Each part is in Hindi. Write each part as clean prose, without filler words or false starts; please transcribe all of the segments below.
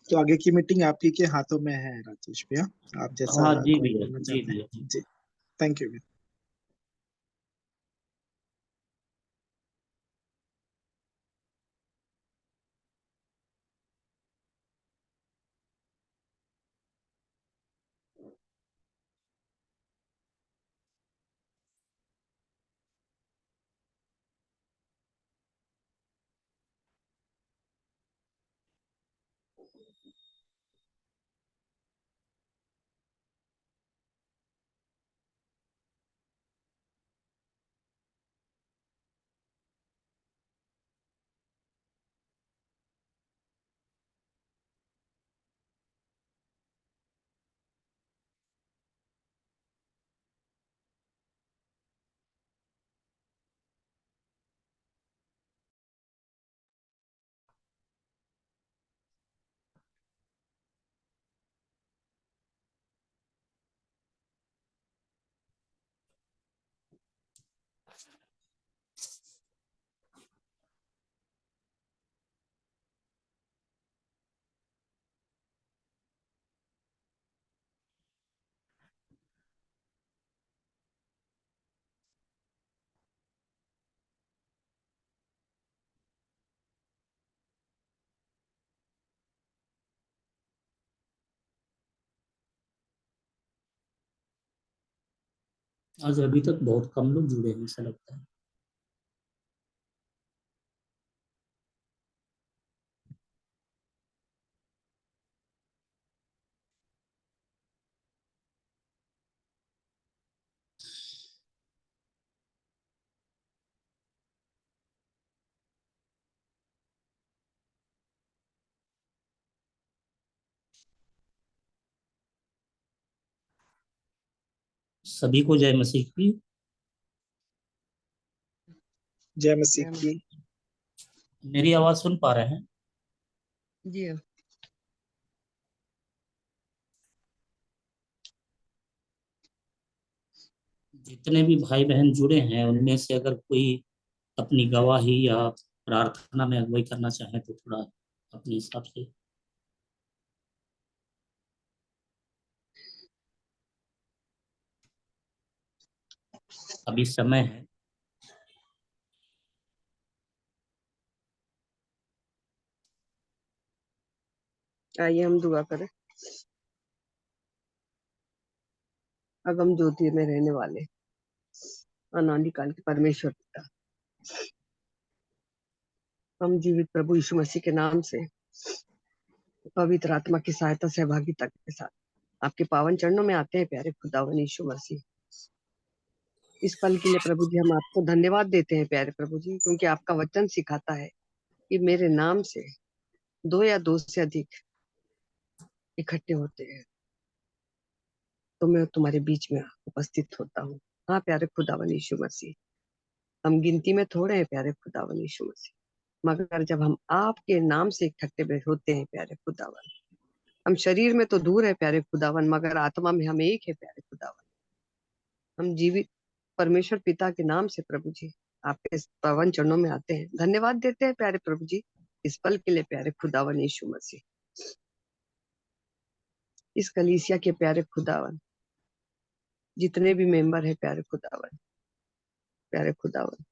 तो आगे की मीटिंग आप ही के हाथों में है राजेश भैया, आप जैसा हाँ जी कॉल भैया, करना जी चाहते भैया। हैं जी। Thank you. आज अभी तक बहुत कम लोग जुड़े हैं ऐसा लगता है। सभी को जय मसीह की। जय मसीह जय की। मसीह। मेरी आवाज सुन पा रहे हैं? जी हाँ। जितने भी भाई बहन जुड़े हैं उनमें से अगर कोई अपनी गवाही या प्रार्थना में अगुवाई करना चाहे तो थोड़ा अपने हिसाब से। अभी समय है। आइए हम दुआ करें। अगम ज्योति में रहने वाले अनादि काल के परमेश्वर पिता, हम जीवित प्रभु यीशु मसीह के नाम से पवित्र आत्मा की सहायता सहभागिता के साथ आपके पावन चरणों में आते हैं प्यारे खुदावन यीशु मसीह। इस पल के लिए प्रभु जी हम आपको धन्यवाद देते हैं प्यारे प्रभु जी, क्योंकि आपका वचन सिखाता है कि मेरे नाम से दो या दो से अधिक इकट्ठे होते हैं तो मैं तुम्हारे बीच में उपस्थित होता हूँ। हाँ प्यारे खुदावन यीशु मसीह, हम गिनती में थोड़े हैं प्यारे खुदावन यीशु मसीह, मगर जब हम आपके नाम से इकट्ठे होते हैं प्यारे खुदावन, हम शरीर में तो दूर है प्यारे खुदावन, मगर आत्मा में हम एक है प्यारे खुदावन। हम जीवित परमेश्वर पिता के नाम से प्रभु जी आपके इस पावन चरणों में आते हैं, धन्यवाद देते हैं प्यारे प्रभु जी इस पल के लिए प्यारे खुदावन यीशु मसीह। इस कलीसिया के प्यारे खुदावन, जितने भी मेंबर है प्यारे खुदावन, प्यारे खुदावन,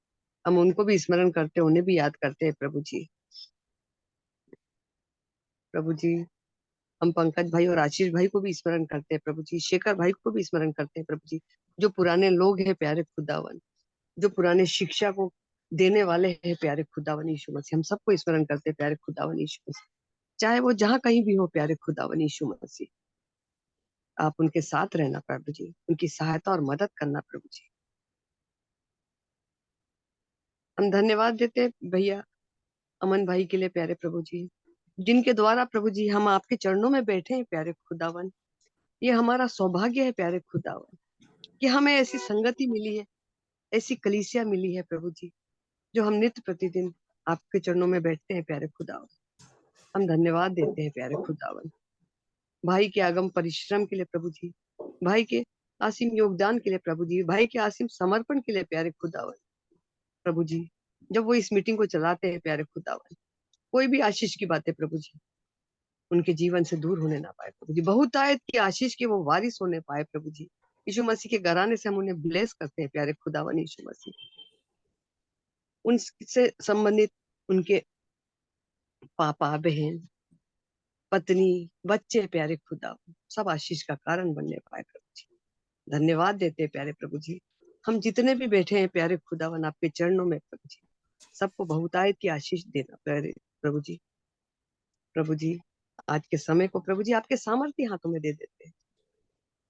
हम उनको भी स्मरण करते हैं, उन्हें भी याद करते हैं प्रभु जी। प्रभु जी हम पंकज भाई और आशीष भाई को भी स्मरण करते हैं प्रभु जी, शेखर भाई को भी स्मरण करते हैं प्रभु जी, जो पुराने लोग हैं प्यारे खुदावन, जो पुराने शिक्षा को देने वाले हैं प्यारे खुदावन यीशु मसीह, हम सबको स्मरण करते हैं प्यारे खुदावन यीशु मसीह। चाहे वो जहाँ कहीं भी हो प्यारे खुदावन यीशु मसीह, आप उनके साथ रहना प्रभु जी, उनकी सहायता और मदद करना प्रभु जी। हम धन्यवाद देते हैं भैया अमन भाई के लिए प्यारे प्रभु जी, जिनके द्वारा प्रभु जी हम आपके चरणों में बैठे हैं प्यारे खुदावन। ये हमारा सौभाग्य है प्यारे खुदावन कि हमें ऐसी संगति मिली है, ऐसी कलीसिया मिली है प्रभु जी, जो हम नित्य प्रतिदिन आपके चरणों में बैठते हैं प्यारे खुदावन। हम धन्यवाद देते हैं प्यारे खुदावन भाई के आगम परिश्रम के लिए प्रभु जी, भाई के आसिम योगदान के लिए प्रभु जी, भाई के आसिम समर्पण के लिए प्यारे खुदावन। प्रभु जी जब वो इस मीटिंग को चलाते हैं प्यारे खुदावन, कोई भी आशीष की बात है प्रभु जी, उनके जीवन से दूर होने ना पाए प्रभु जी। बहुतायत की आशीष के वो वारिस होने पाए प्रभु जी। यीशु मसीह के घराने से हम उन्हें ब्लेस करते हैं प्यारे खुदावन यीशु मसीह। उनसे संबंधित उनके पापा, बहन, पत्नी, बच्चे प्यारे खुदा सब आशीष का कारण बनने पाए प्रभु जी। धन्यवाद देते हैं प्यारे प्रभु जी। हम जितने भी बैठे हैं प्यारे खुदावन आपके चरणों में प्रभु जी, सबको बहुतायत की आशीष देना प्यारे प्रभु जी। प्रभु जी आज के समय को प्रभु जी आपके सामर्थ्य हाथों में दे देते हैं।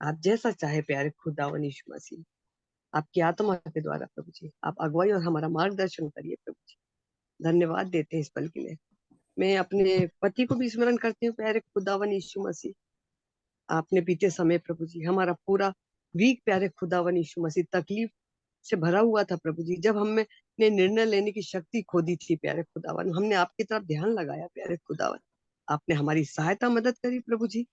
आप जैसा चाहे प्यारे खुदावन यीशु मसीह, आपकी आत्मा के द्वारा प्रभु जी आप अगुवाई और हमारा मार्गदर्शन करिए प्रभु जी। धन्यवाद देते हैं इस पल के लिए। मैं अपने पति को भी स्मरण करती हूँ प्यारे खुदावन यीशु मसीह। आपने बीते समय प्रभु जी हमारा पूरा वीक प्यारे खुदावन यीशु मसीह तकलीफ से भरा हुआ था प्रभु जी। जब हमने निर्णय लेने की शक्ति खो दी थी प्यारे खुदावन, हमने आपकी तरफ ध्यान लगाया प्यारे खुदावन, आपने हमारी सहायता मदद करी प्रभु जी।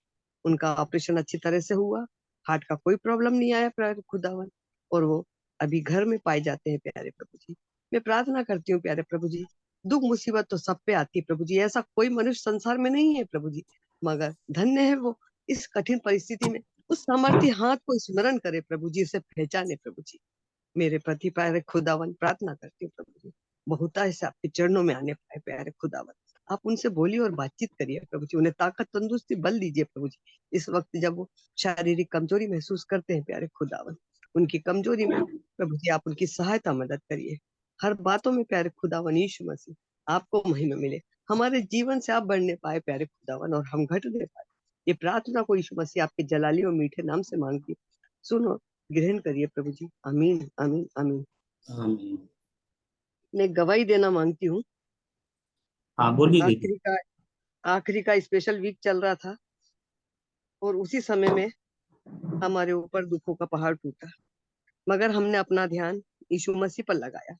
उनका ऑपरेशन अच्छी तरह से हुआ, हार्ट का कोई प्रॉब्लम नहीं आया प्यारे खुदावन, और वो अभी घर में पाए जाते हैं प्यारे प्रभु जी। मैं प्रार्थना करती हूँ प्यारे प्रभु जी, दुख मुसीबत तो सब पे आती है प्रभु जी, ऐसा कोई मनुष्य संसार में नहीं है प्रभु जी, मगर धन्य है वो इस कठिन परिस्थिति में उस सामर्थ्य हाथ को स्मरण करे प्रभु जी, उसे पहचाने प्रभु जी। मेरे प्रति प्यारे खुदावन प्रार्थना करती हूँ प्रभु जी, बहुतायत से आपके चरणों में आने पाए प्यारे खुदावन। आप उनसे बोलिए और बातचीत करिए प्रभु जी, उन्हें ताकत, तंदुरुस्ती, बल दीजिए प्रभु जी। इस वक्त जब वो शारीरिक कमजोरी महसूस करते हैं प्यारे खुदावन, उनकी कमजोरी में प्रभु जी आप उनकी सहायता मदद करिए। हर बातों में प्यारे खुदावन यीशु मसीह आपको महिमा मिले, हमारे जीवन से आप बढ़ने पाए प्यारे खुदावन और हम घटने पाए। ये प्रार्थना को यीशु मसीह आपके जलाली और मीठे नाम से मांगती हूँ, सुनो, ग्रहण करिए प्रभु जी। आमीन आमीन आमीन। आमीन। मैं गवाही देना मांगती हूँ। हाँ बोलिए दीदी। आखिरी का स्पेशल वीक चल रहा था और उसी समय में हमारे ऊपर दुखों का पहाड़ टूटा, मगर हमने अपना ध्यान यीशु मसीह पर लगाया।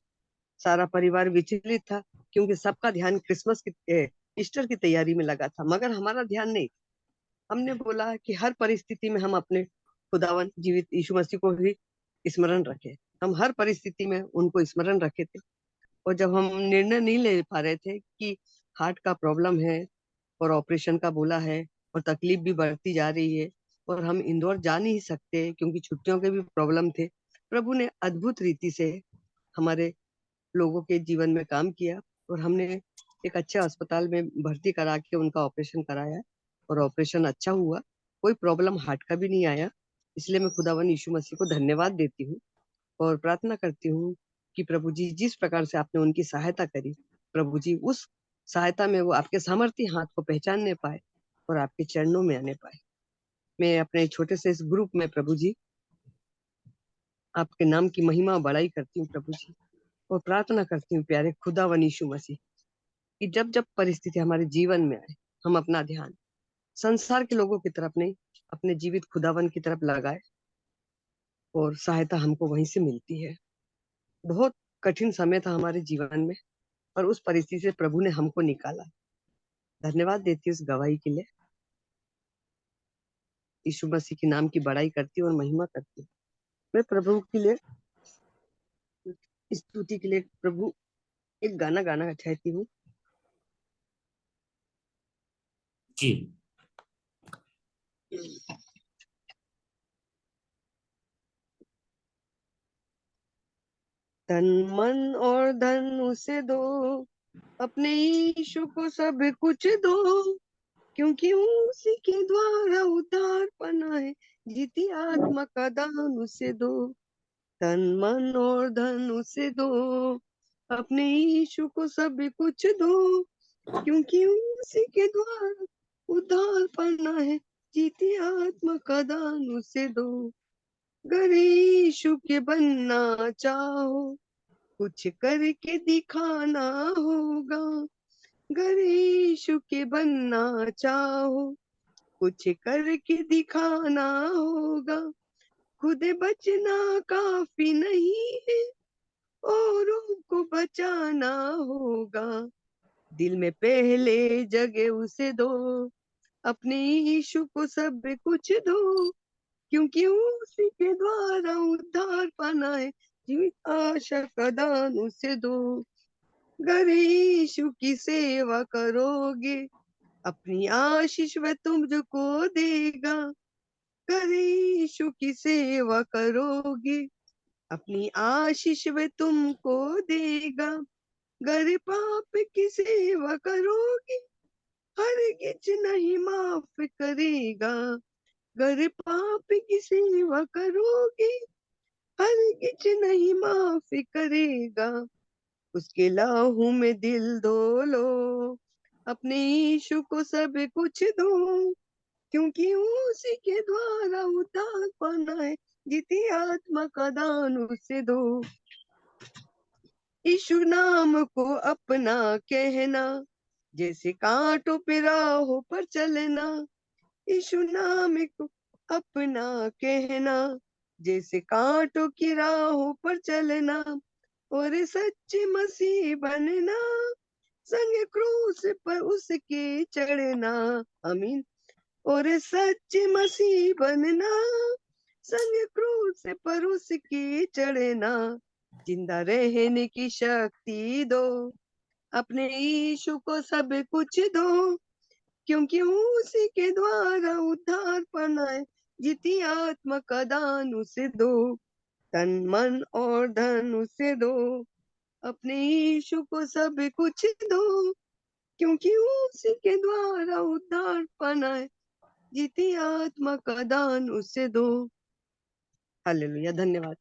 सारा परिवार विचलित था क्योंकि सबका ध्यान क्रिसमस की ईस्टर की तैयारी में लगा था, मगर हमारा ध्यान नहीं। हमने बोला कि हर परिस्थिति में हम अपने खुदावन जीवित यीशु मसीह को ही स्मरण रखें। हम हर परिस्थिति में उनको स्मरण रखे थे, और जब हम निर्णय नहीं ले पा रहे थे कि हार्ट का प्रॉब्लम है और ऑपरेशन का बोला है और तकलीफ भी बढ़ती जा रही है और हम इंदौर जा नहीं सकते क्योंकि छुट्टियों के भी प्रॉब्लम थे, प्रभु ने अद्भुत रीति से हमारे लोगों के जीवन में काम किया और हमने एक अच्छे अस्पताल में भर्ती करा के उनका ऑपरेशन कराया और ऑपरेशन अच्छा हुआ, कोई प्रॉब्लम हार्ट का भी नहीं आया। इसलिए मैं खुदावन यीशु मसीह को धन्यवाद देती हूँ और प्रार्थना करती हूँ कि प्रभु जी जिस प्रकार से आपने उनकी सहायता करी, प्रभु जी उस सहायता में वो आपके सामर्थ्य हाथ को पहचानने पाए और आपके चरणों में आने पाए। मैं अपने छोटे से इस ग्रुप में प्रभु जी आपके नाम की महिमा बढ़ाई करती हूँ प्रभु जी, और प्रार्थना करती हूँ प्यारे खुदावन यीशु मसीह कि जब जब परिस्थिति हमारे जीवन में आए, हम अपना ध्यान संसार के लोगों की तरफ नहीं, अपने जीवित खुदावन की तरफ लगाए और सहायता हमको वहीं से मिलती है। बहुत कठिन समय था हमारे जीवन में और उस परिस्थिति से प्रभु ने हमको निकाला। धन्यवाद देती हूँ इस गवाही के लिए। यीशु मसीह के नाम की बड़ाई करती हूँ और महिमा करती हूँ। मैं प्रभु के लिए स्तुति के लिए प्रभु एक गाना गाना चाहती हूँ। जी तन मन और धन उसे दो, अपने यीशु को सब कुछ दो, क्योंकि उसी के द्वारा उद्धार पना है, जीती आत्मा का दान उसे दो। तन मन और धन उसे दो, अपने यीशु को सब कुछ दो, क्योंकि उसी के द्वारा उद्धार पाना है, जीती आत्मा का दान उसे दो। अगर यीशु के बनना चाहो, कुछ करके दिखाना होगा। अगर यीशु के बनना चाहो, कुछ करके दिखाना होगा। खुद बचना काफी नहीं है, औरों को बचाना होगा। दिल में पहले जगह उसे दो, अपने यीशु को सब कुछ दो, क्योंकि उसी के द्वारा उद्धार पाना है, जीवित आशा का दान उसे दो। अगर यीशु की सेवा करोगे, अपनी आशीष वह तुमको देगा, करे यीशु की सेवा करोगे। अपनी आशीष वह तुमको देगा, गर पाप की सेवा करोगे। हरगिज नहीं माफ करेगा, गर पाप की सेवा करोगे। हरगिज नहीं माफ करेगा। उसके लाहू में दिल धो लो, अपने यीशु को सब कुछ दो, क्योंकि उसी के द्वारा उद्धार पाना है। जीती आत्मा का दान उसे दो। यीशु नाम को अपना कहना, जैसे कांटों पे राहों पर चलना। यीशु नाम को अपना कहना, जैसे कांटों की राहों पर चलना। और सच्चे मसीह बनना, संग क्रूस पर उसके चढ़ना। आमीन। और सच्चे मसीह बनना, संग क्रूस पर उसके चढ़ना। जिंदा रहने की शक्ति दो, अपने यीशु को सब कुछ दो, क्योंकि उसी के द्वारा उद्धार पाना है। जीती आत्मा का दान उसे दो, तन मन और धन उसे दो, अपने यीशु को सब कुछ दो, क्योंकि उसी के द्वारा उद्धार पाना है। जीती आत्मा का दान उसे दो। हालेलुया। धन्यवाद।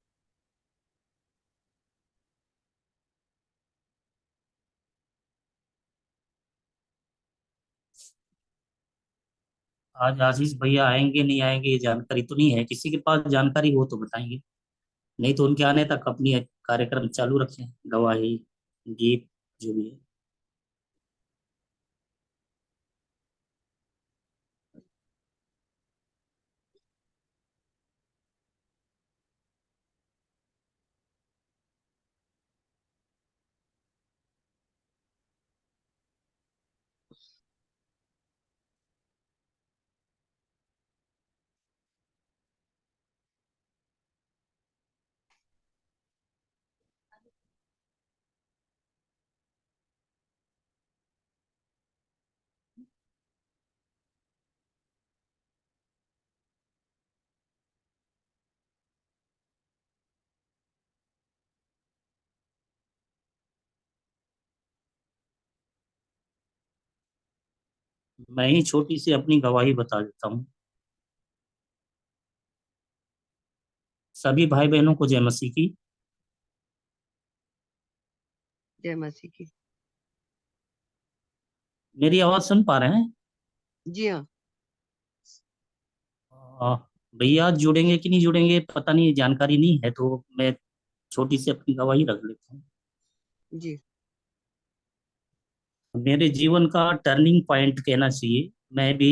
आज आशीष भैया आएंगे नहीं आएंगे ये जानकारी तो नहीं है, किसी के पास जानकारी हो तो बताएंगे, नहीं तो उनके आने तक अपनी कार्यक्रम चालू रखें, गवाही गीत जो भी है। मैं ही छोटी सी अपनी गवाही बता देता हूँ। सभी भाई बहनों को जय मसीह की। जय मसीह की। मेरी आवाज सुन पा रहे हैं? जी हाँ। भैया आज जुड़ेंगे कि नहीं जुड़ेंगे पता नहीं, जानकारी नहीं है, तो मैं छोटी सी अपनी गवाही रख लेता हूँ। जी। मेरे जीवन का टर्निंग पॉइंट कहना चाहिए। मैं भी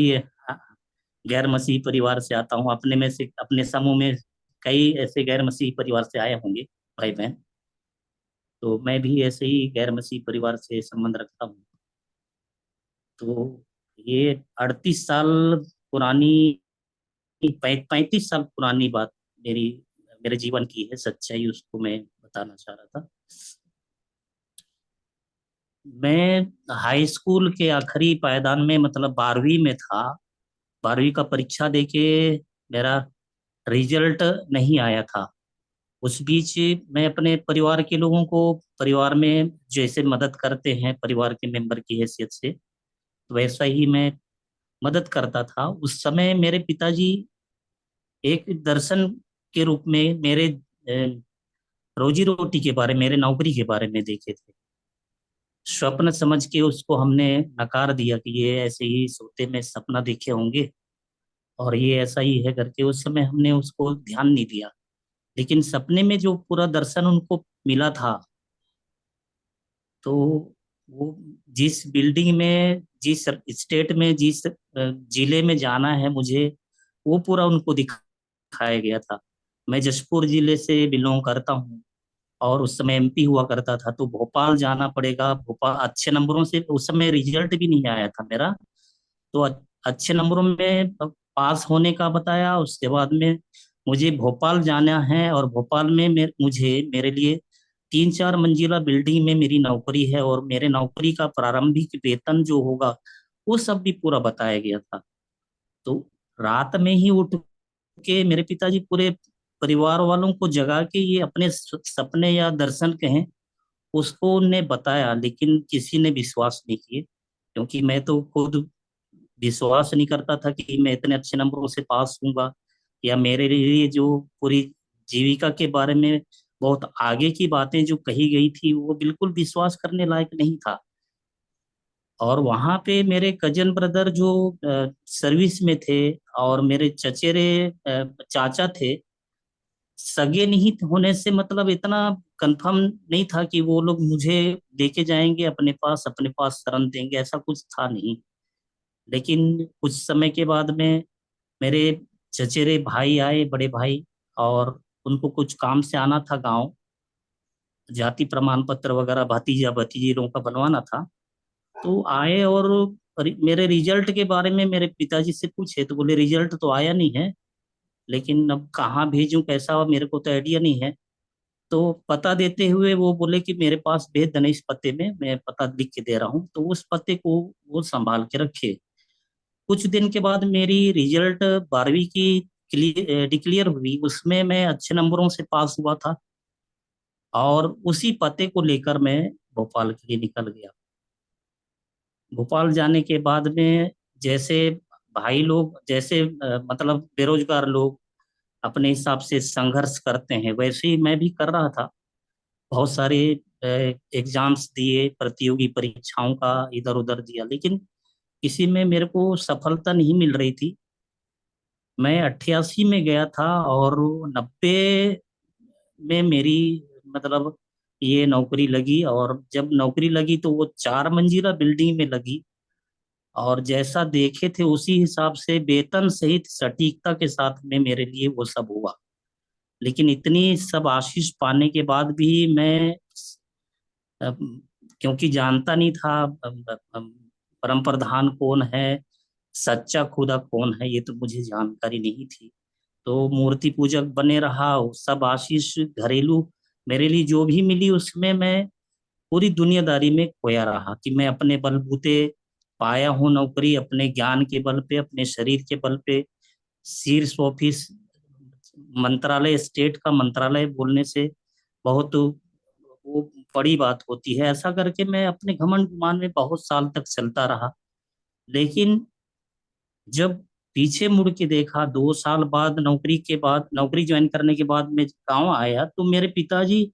गैर मसीही परिवार से आता हूँ, अपने में से अपने समूह में कई ऐसे गैर मसीही परिवार से आए होंगे भाई बहन, तो मैं भी ऐसे ही गैर मसीही परिवार से संबंध रखता हूँ। तो ये 38 साल पुरानी, 35 साल पुरानी बात मेरी मेरे जीवन की है, सच्चाई उसको मैं बताना चाह रहा था। मैं हाई स्कूल के आखिरी पायदान में, मतलब 12वीं में था। 12वीं का परीक्षा देके मेरा रिजल्ट नहीं आया था। उस बीच मैं अपने परिवार के लोगों को, परिवार में जैसे मदद करते हैं परिवार के मेंबर की हैसियत से, वैसा ही मैं मदद करता था। उस समय मेरे पिताजी एक दर्शन के रूप में मेरे रोजी रोटी के बारे, मेरे नौकरी के बारे में देखे थे। स्वप्न समझ के उसको हमने नकार दिया कि ये ऐसे ही सोते में सपना देखे होंगे और ये ऐसा ही है करके, उस समय हमने उसको ध्यान नहीं दिया। लेकिन सपने में जो पूरा दर्शन उनको मिला था, तो वो जिस बिल्डिंग में, जिस स्टेट में, जिस जिले में जाना है मुझे, वो पूरा उनको दिखाया गया था। मैं जशपुर जिले से बिलोंग करता हूँ और उस समय एमपी हुआ करता था, तो भोपाल जाना पड़ेगा। भोपाल अच्छे नंबरों से, उस समय रिजल्ट भी नहीं आया था मेरा, तो अच्छे नंबरों में पास होने का बताया। उसके बाद में मुझे भोपाल जाना है और भोपाल में मुझे, मेरे लिए 3-4 मंजिला बिल्डिंग में मेरी नौकरी है और मेरे नौकरी का प्रारंभिक वेतन जो होगा वो सब भी पूरा बताया गया था। तो रात में ही उठ के मेरे पिताजी पूरे परिवार वालों को जगा के ये अपने सपने या दर्शन कहें उसको उनने बताया, लेकिन किसी ने विश्वास नहीं किए, क्योंकि मैं तो खुद विश्वास नहीं करता था कि मैं इतने अच्छे नंबरों से पास होऊंगा, या मेरे लिए जो पूरी जीविका के बारे में बहुत आगे की बातें जो कही गई थी वो बिल्कुल विश्वास करने लायक नहीं था। और वहां पे मेरे कजन ब्रदर जो सर्विस में थे, और मेरे चचेरे चाचा थे, सगे नहीं होने से मतलब इतना कंफर्म नहीं था कि वो लोग मुझे लेके जाएंगे अपने पास शरण देंगे, ऐसा कुछ था नहीं। लेकिन कुछ समय के बाद में मेरे चचेरे भाई आए, बड़े भाई, और उनको कुछ काम से आना था गांव, जाति प्रमाण पत्र वगैरह भतीजा भतीजी लोगों का बनवाना था। तो आए और मेरे रिजल्ट के बारे में मेरे पिताजी से पूछे, तो बोले रिजल्ट तो आया नहीं है, लेकिन अब कहाँ भेजूं कैसा, और मेरे को तो आइडिया नहीं है। तो पता देते हुए वो बोले कि मेरे पास भेज देना, इस पते में मैं पता लिख के दे रहा हूँ, तो उस पते को वो संभाल के रखे। कुछ दिन के बाद मेरी रिजल्ट 12वीं की डिक्लेयर हुई, उसमें मैं अच्छे नंबरों से पास हुआ था, और उसी पते को लेकर मैं भोपाल के लिए निकल गया। भोपाल जाने के बाद में जैसे भाई लोग जैसे मतलब बेरोजगार लोग अपने हिसाब से संघर्ष करते हैं, वैसे ही मैं भी कर रहा था। बहुत सारे एग्जाम्स दिए, प्रतियोगी परीक्षाओं का इधर उधर दिया, लेकिन किसी में मेरे को सफलता नहीं मिल रही थी। मैं 88 में गया था, और 90 में मेरी मतलब ये नौकरी लगी, और जब नौकरी लगी तो वो 4 मंजिला बिल्डिंग में लगी, और जैसा देखे थे उसी हिसाब से वेतन सहित सटीकता के साथ में मेरे लिए वो सब हुआ। लेकिन इतनी सब आशीष पाने के बाद भी मैं अ, क्योंकि जानता नहीं था परम प्रधान कौन है, सच्चा खुदा कौन है, ये तो मुझे जानकारी नहीं थी। तो मूर्ति पूजक बने रहा, वो सब आशीष घरेलू मेरे लिए जो भी मिली उसमें मैं पूरी दुनियादारी में खोया रहा, कि मैं अपने बलबूते पाया हूँ नौकरी, अपने ज्ञान के बल पे, अपने शरीर के बल पे, शीर्ष ऑफिस, मंत्रालय, स्टेट का मंत्रालय बोलने से बहुत वो बड़ी बात होती है। ऐसा करके मैं अपने घमंड गुमान में बहुत साल तक चलता रहा। लेकिन जब पीछे मुड़ के देखा, 2 साल बाद नौकरी के बाद, नौकरी ज्वाइन करने के बाद मैं गांव आया, तो मेरे पिताजी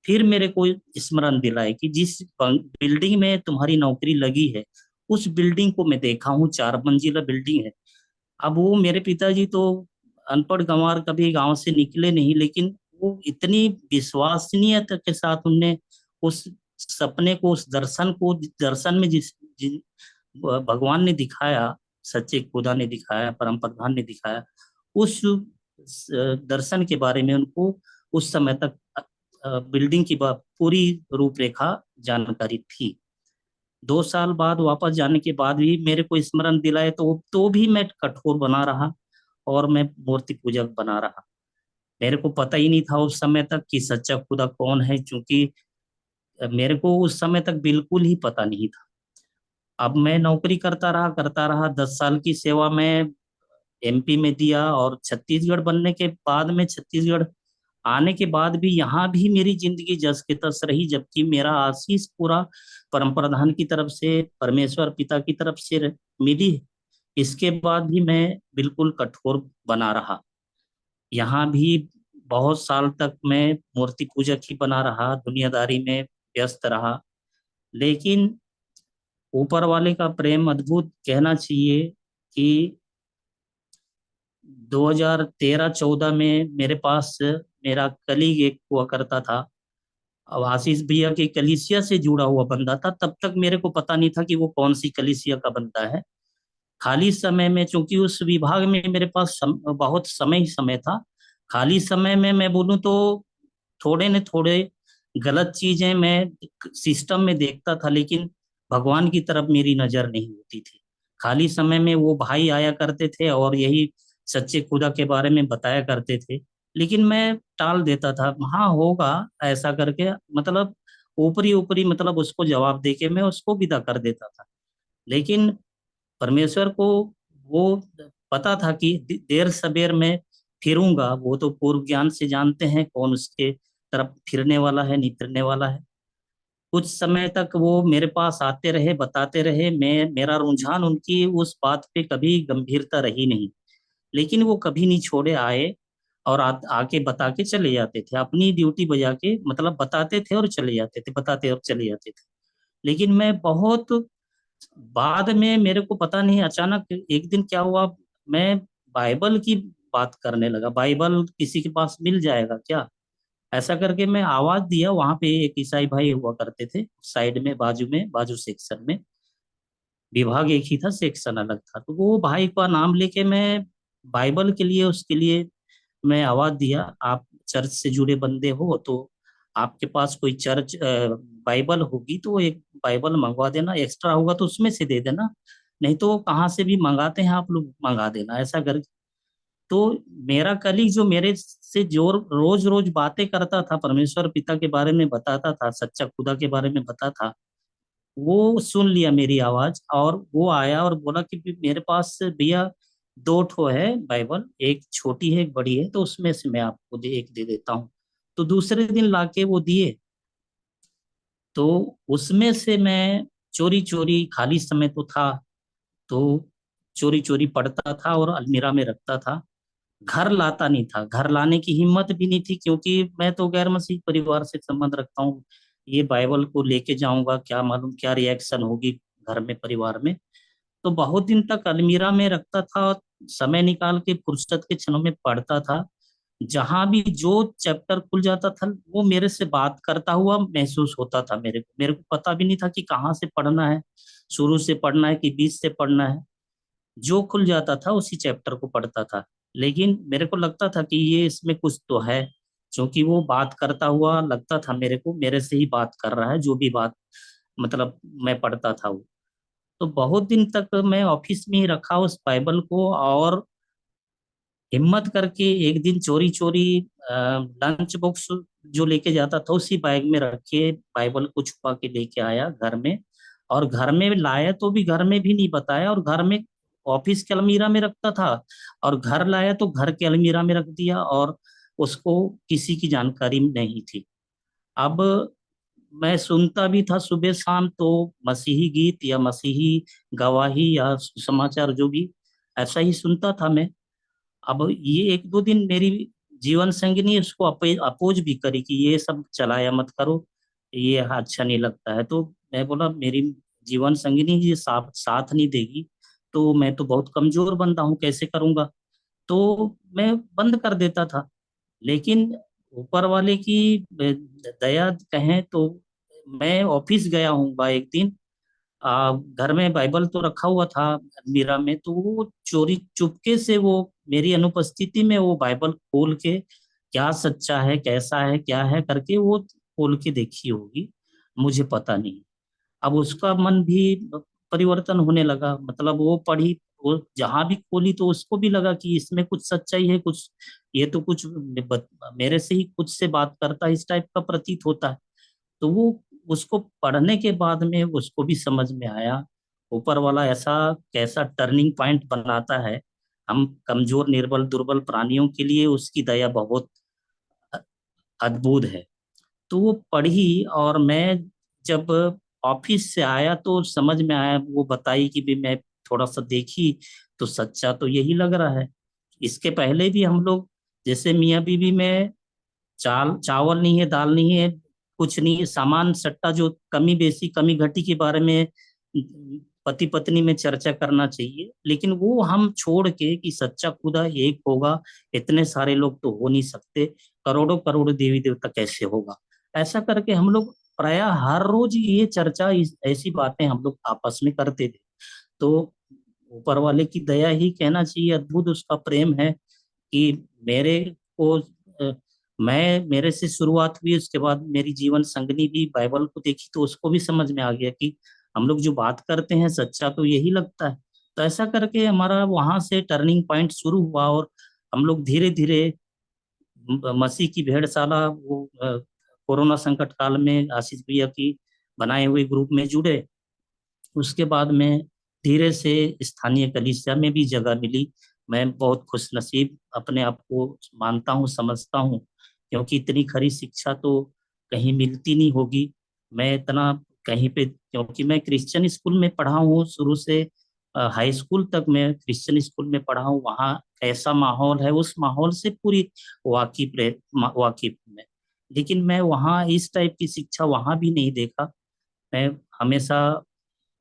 फिर मेरे को स्मरण दिलाए कि जिस बिल्डिंग में तुम्हारी नौकरी लगी है उस बिल्डिंग को मैं देखा हूँ, 4 मंजिला बिल्डिंग है। अब वो मेरे पिताजी तो अनपढ़ गंवार, कभी गांव से निकले नहीं, लेकिन वो इतनी विश्वसनीयता के साथ उनने उस सपने को, उस दर्शन को, दर्शन में जिस भगवान ने दिखाया, सच्चे खुदा ने दिखाया, परम प्रधान ने दिखाया, उस दर्शन के बारे में उनको उस समय तक बिल्डिंग की पूरी रूपरेखा जानकारी थी। 2 साल बाद वापस जाने के बाद भी मेरे को स्मरण दिलाए तो भी मैं कठोर बना रहा, और मैं मूर्ति पूजक बना रहा। मेरे को पता ही नहीं था उस समय तक कि सच्चा खुदा कौन है, क्योंकि मेरे को उस समय तक बिल्कुल ही पता नहीं था। अब मैं नौकरी करता रहा, 10 साल की सेवा में एमपी में दिया, और छत्तीसगढ़ बनने के बाद में, छत्तीसगढ़ आने के बाद भी यहाँ भी मेरी जिंदगी जस के तस रही, जबकि मेरा आशीष पूरा परम प्रधान की तरफ से, परमेश्वर पिता की तरफ से मिली। इसके बाद भी मैं बिल्कुल कठोर बना रहा। यहाँ भी बहुत साल तक मैं मूर्ति पूजक ही बना रहा, दुनियादारी में व्यस्त रहा। लेकिन ऊपर वाले का प्रेम अद्भुत, कहना चाहिए कि 2013-14 में मेरे पास मेरा कलीग एक हुआ करता था। अब आशीष भैया की कलीसिया से जुड़ा हुआ बंदा था, तब तक मेरे को पता नहीं था कि वो कौन सी कलीसिया का बंदा है। खाली समय में, चूंकि उस विभाग में मेरे पास बहुत समय ही समय था, खाली समय में मैं बोलूँ तो थोड़े न थोड़े गलत चीजें मैं सिस्टम में देखता था, लेकिन भगवान की तरफ मेरी नजर नहीं होती थी। खाली समय में वो भाई आया करते थे और यही सच्चे खुदा के बारे में बताया करते थे, लेकिन मैं टाल देता था, हाँ होगा ऐसा करके, मतलब ऊपरी ऊपरी मतलब उसको जवाब देके मैं उसको विदा कर देता था। लेकिन परमेश्वर को वो पता था कि देर सबेर में फिरूंगा, वो तो पूर्व ज्ञान से जानते हैं कौन उसके तरफ फिरने वाला है नहीं फिरने वाला है। कुछ समय तक वो मेरे पास आते रहे, बताते रहे, मैं मेरा रुझान उनकी उस बात पे कभी गंभीरता रही नहीं, लेकिन वो कभी नहीं छोड़े, आए और आके बता के चले जाते थे, अपनी ड्यूटी बजा के, मतलब बताते थे और चले जाते थे, बताते और चले जाते थे। लेकिन मैं बहुत बाद में, मेरे को पता नहीं अचानक एक दिन क्या हुआ, मैं बाइबल की बात करने लगा, बाइबल किसी के पास मिल जाएगा क्या, ऐसा करके मैं आवाज दिया। वहां पे एक ईसाई भाई हुआ करते थे साइड में, बाजू सेक्शन में, विभाग एक ही था, सेक्शन अलग था। तो वो भाई का नाम लेके मैं बाइबल के लिए, उसके लिए मैं आवाज दिया, आप चर्च से जुड़े बंदे हो तो आपके पास कोई चर्च बाइबल होगी तो एक बाइबल मंगवा देना, एक्स्ट्रा होगा तो उसमें से दे देना, नहीं तो कहाँ से भी मंगाते हैं आप लोग मंगा देना, ऐसा कर। तो मेरा कलीग जो मेरे से जो रोज रोज बातें करता था, परमेश्वर पिता के बारे में बताता था, सच्चा खुदा के बारे में बताता था, वो सुन लिया मेरी आवाज और वो आया और बोला कि मेरे पास भैया दो ठो है बाइबल, एक छोटी है एक बड़ी है, तो उसमें से मैं आपको एक दे देता हूँ। तो दूसरे दिन लाके वो दिए, तो उसमें से मैं चोरी चोरी, खाली समय तो था तो चोरी चोरी पढ़ता था और अलमीरा में रखता था। घर लाता नहीं था, घर लाने की हिम्मत भी नहीं थी, क्योंकि मैं तो गैर मसीह परिवार से संबंध रखता हूँ, ये बाइबल को लेके जाऊंगा, क्या मालूम क्या रिएक्शन होगी घर में, परिवार में। तो बहुत दिन तक अलमीरा में रखता था, समय निकाल के फुर्सत के क्षणों में पढ़ता था। जहां भी जो चैप्टर खुल जाता था, वो मेरे से बात करता हुआ महसूस होता था। मेरे को पता भी नहीं था कि कहाँ से पढ़ना है, शुरू से पढ़ना है कि बीच से पढ़ना है। जो खुल जाता था उसी चैप्टर को पढ़ता था, लेकिन मेरे को लगता था कि ये इसमें कुछ तो है, क्योंकि वो बात करता हुआ लगता था मेरे को, मेरे से ही बात कर रहा है, जो भी बात मतलब मैं पढ़ता था वो। तो बहुत दिन तक मैं ऑफिस में ही रखा उस बाइबल को, और हिम्मत करके एक दिन चोरी चोरी लंच बॉक्स जो लेके जाता था उसी बैग में रख के बाइबल को छुपा के लेके आया घर में। और घर में लाया तो भी घर में भी नहीं बताया, और घर में ऑफिस के अलमीरा में रखता था, और घर लाया तो घर के अलमीरा में रख दिया, और उसको किसी की जानकारी नहीं थी। अब मैं सुनता भी था सुबह शाम, तो मसीही गीत या मसीही गवाही या समाचार जो भी, ऐसा ही सुनता था मैं। अब ये एक दो दिन मेरी जीवन संगिनी उसको अपोज भी करी कि ये सब चलाया मत करो, ये अच्छा नहीं लगता है। तो मैं बोला मेरी जीवन संगिनी ये साथ साथ नहीं देगी तो मैं तो बहुत कमजोर बंदा हूँ, कैसे करूंगा। तो मैं बंद कर देता था। लेकिन ऊपर वाले की दया कहें तो, मैं ऑफिस गया हूँ एक दिन, घर में बाइबल तो रखा हुआ था अलमीरा में, तो वो चोरी चुपके से वो मेरी अनुपस्थिति में वो बाइबल खोल के, क्या सच्चा है कैसा है क्या है करके वो खोल के देखी होगी, मुझे पता नहीं। अब उसका मन भी परिवर्तन होने लगा, मतलब वो पढ़ी, वो जहां भी खोली तो उसको भी लगा कि इसमें कुछ सच्चाई है, कुछ ये तो कुछ मेरे से ही कुछ से बात करता है, इस टाइप का प्रतीत होता है। तो वो उसको पढ़ने के बाद में उसको भी समझ में आया, ऊपर वाला ऐसा कैसा टर्निंग पॉइंट बनाता है, हम कमजोर निर्बल दुर्बल प्राणियों के लिए उसकी दया बहुत अद्भुत है। तो वो पढ़ी, और मैं जब ऑफिस से आया तो समझ में आया, वो बताई कि भी मैं थोड़ा सा देखी तो सच्चा तो यही लग रहा है। इसके पहले भी हम लोग जैसे मियाँ बीवी में चावल नहीं है, दाल नहीं है, कुछ नहीं है, सामान सट्टा जो कमी बेसी कमी घटी के बारे में पति पत्नी में चर्चा करना चाहिए, लेकिन वो हम छोड़ के कि सच्चा खुदा एक होगा, इतने सारे लोग तो हो नहीं सकते, करोड़ों करोड़ों देवी देवता कैसे होगा, ऐसा करके हम लोग प्राय हर रोज ये चर्चा, ऐसी बातें हम लोग आपस में करते थे। तो ऊपर वाले की दया ही कहना चाहिए, अद्भुत उसका प्रेम है कि मेरे को मैं मेरे से शुरुआत हुई, उसके बाद मेरी जीवन संगनी भी बाइबल को देखी तो उसको भी समझ में आ गया कि हम लोग जो बात करते हैं सच्चा तो यही लगता है। तो ऐसा करके हमारा वहां से टर्निंग पॉइंट शुरू हुआ, और हम लोग धीरे धीरे मसीह की भेड़शाला, वो कोरोना संकट काल में आशीष भैया की बनाए हुए ग्रुप में जुड़े। उसके बाद में धीरे से स्थानीय कलीसिया में भी जगह मिली। मैं बहुत खुशनसीब अपने आप को मानता हूँ, समझता हूँ, क्योंकि इतनी खरी शिक्षा तो कहीं मिलती नहीं होगी। मैं इतना कहीं पे, क्योंकि मैं क्रिश्चियन स्कूल में पढ़ा हूँ शुरू से, हाई स्कूल तक मैं क्रिश्चियन स्कूल में पढ़ा हूँ। वहाँ कैसा माहौल है, उस माहौल से पूरी वाकिफ में। लेकिन मैं वहाँ इस टाइप की शिक्षा वहाँ भी नहीं देखा। मैं हमेशा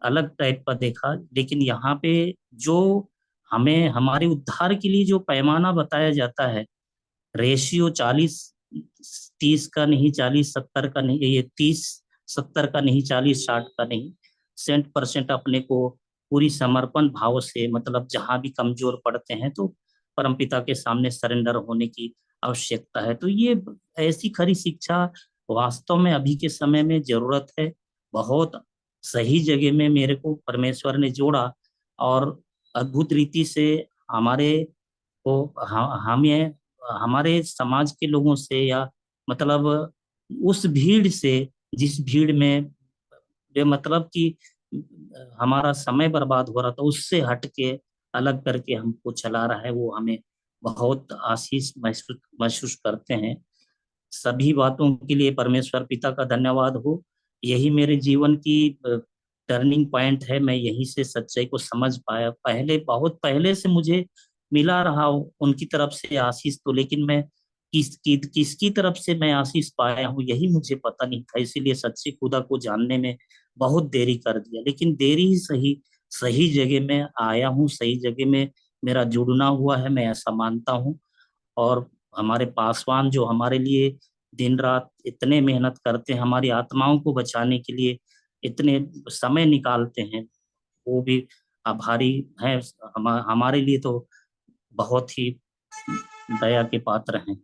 अलग टाइप का देखा। लेकिन यहाँ पे जो हमें हमारे उद्धार के लिए जो पैमाना बताया जाता है, रेशियो 40-30 का नहीं, 40-70 का नहीं, ये 30-70 का नहीं, 40-60 का नहीं, 100% अपने को पूरी समर्पण भाव से, मतलब जहां भी कमजोर पड़ते हैं तो परमपिता के सामने सरेंडर होने की आवश्यकता है। तो ये ऐसी खरी शिक्षा वास्तव में अभी के समय में जरूरत है। बहुत सही जगह में मेरे को परमेश्वर ने जोड़ा, और अद्भुत रीति से हमारे को हमें हमारे समाज के लोगों से, या मतलब उस भीड़ से, जिस भीड़ में मतलब कि हमारा समय बर्बाद हो रहा था, उससे हट के अलग करके हमको चला रहा है। वो हमें बहुत आशीष महसूस महसूस करते हैं। सभी बातों के लिए परमेश्वर पिता का धन्यवाद हो। यही मेरे जीवन की टर्निंग पॉइंट है। मैं यहीं से सच्चाई को समझ पाया। पहले, बहुत पहले से मुझे मिला रहा उनकी तरफ से आशीष तो, लेकिन मैं किसकी तरफ से मैं आशीष पाया हूँ यही मुझे पता नहीं था। इसीलिए सच्चे खुदा को जानने में बहुत देरी कर दिया। लेकिन देरी ही सही, सही जगह में आया हूँ, सही जगह में मेरा जुड़ना हुआ है, मैं ऐसा मानता हूँ। और हमारे पासवान जो हमारे लिए दिन रात इतने मेहनत करते हैं, हमारी आत्माओं को बचाने के लिए इतने समय निकालते हैं, वो भी आभारी हैं। हमारे लिए तो बहुत ही दया के पात्र हैं।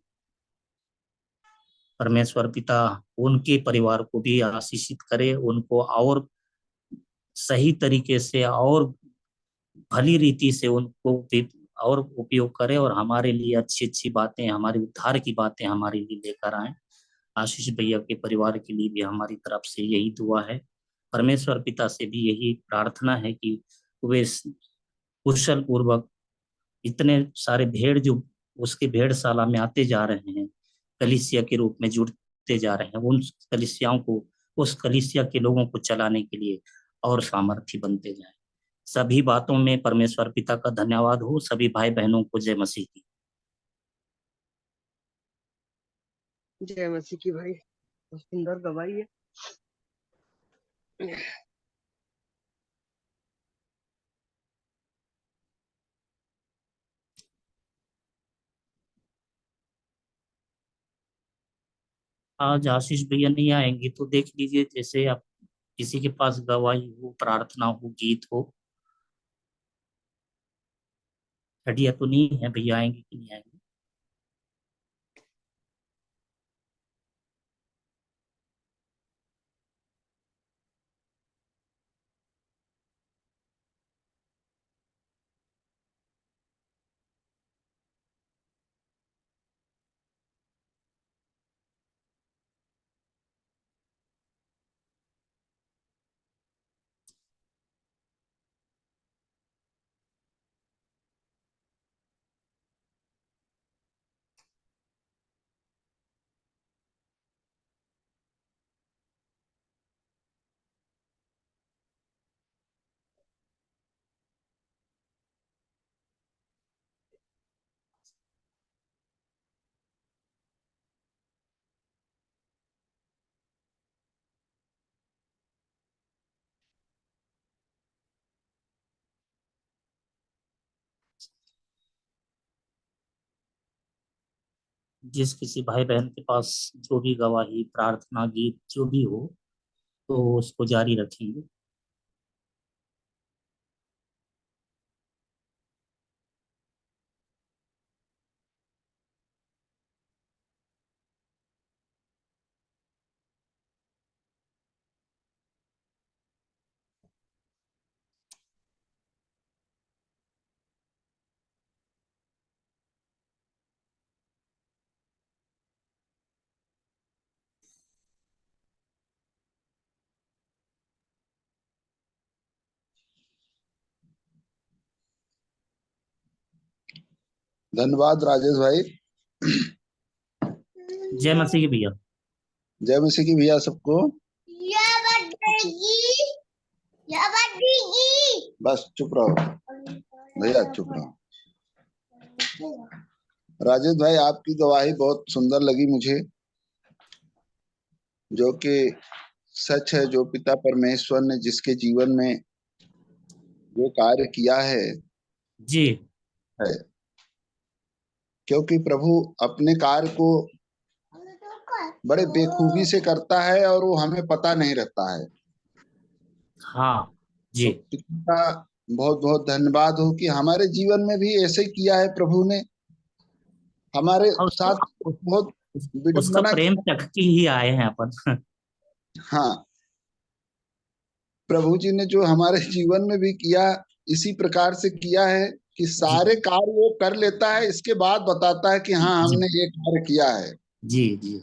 परमेश्वर पिता उनके परिवार को भी आशीषित करे, उनको और सही तरीके से और भली रीति से उनको भी और उपयोग करे, और हमारे लिए अच्छी अच्छी बातें, हमारे उद्धार की बातें हमारे लिए लेकर आए। आशीष भैया के परिवार के लिए भी हमारी तरफ से यही दुआ है। परमेश्वर पिता से भी यही प्रार्थना है कि वे कुशल पूर्वक इतने सारे भेड़ जो उसके भेड़शाला में आते जा रहे हैं, कलीसिया के रूप में जुड़ते जा रहे हैं, उन कलीसियाओं को, उस कलीसिया के लोगों को चलाने के लिए और सामर्थ्य बनते जाए। सभी बातों में परमेश्वर पिता का धन्यवाद हो। सभी भाई बहनों को जय मसीह की। जय मसीह की भाई, बहुत सुंदर गवाही है। आज आशीष भैया नहीं आएंगे तो देख लीजिए, जैसे आप किसी के पास गवाही हो, प्रार्थना हो, गीत हो। हड्डियां तो नहीं है, भैया आएंगे कि नहीं आएंगे। जिस किसी भाई बहन के पास जो भी गवाही, प्रार्थना, गीत जो भी हो, तो उसको जारी रखेंगे। धन्यवाद राजेश भाई। जय मसीह की भैया। जय मसीह की भैया सबको। बस चुप रहो भैया, चुप रहो। राजेश भाई, आपकी गवाही बहुत सुंदर लगी मुझे, जो कि सच है। जो पिता परमेश्वर ने जिसके जीवन में जो कार्य किया है जी है, क्योंकि प्रभु अपने कार्य को बड़े बेखूबी से करता है और वो हमें पता नहीं रहता है। हाँ जी। तो पिता का बहुत बहुत धन्यवाद हो कि हमारे जीवन में भी ऐसे किया है प्रभु ने। हमारे और साथ बहुत उसका विडंबना। प्रेम चख के ही आए हैं अपन। हाँ, प्रभु जी ने जो हमारे जीवन में भी किया, इसी प्रकार से किया है कि सारे कार्य वो कर लेता है, इसके बाद बताता है कि हाँ हमने ये कार्य किया है। जी जी।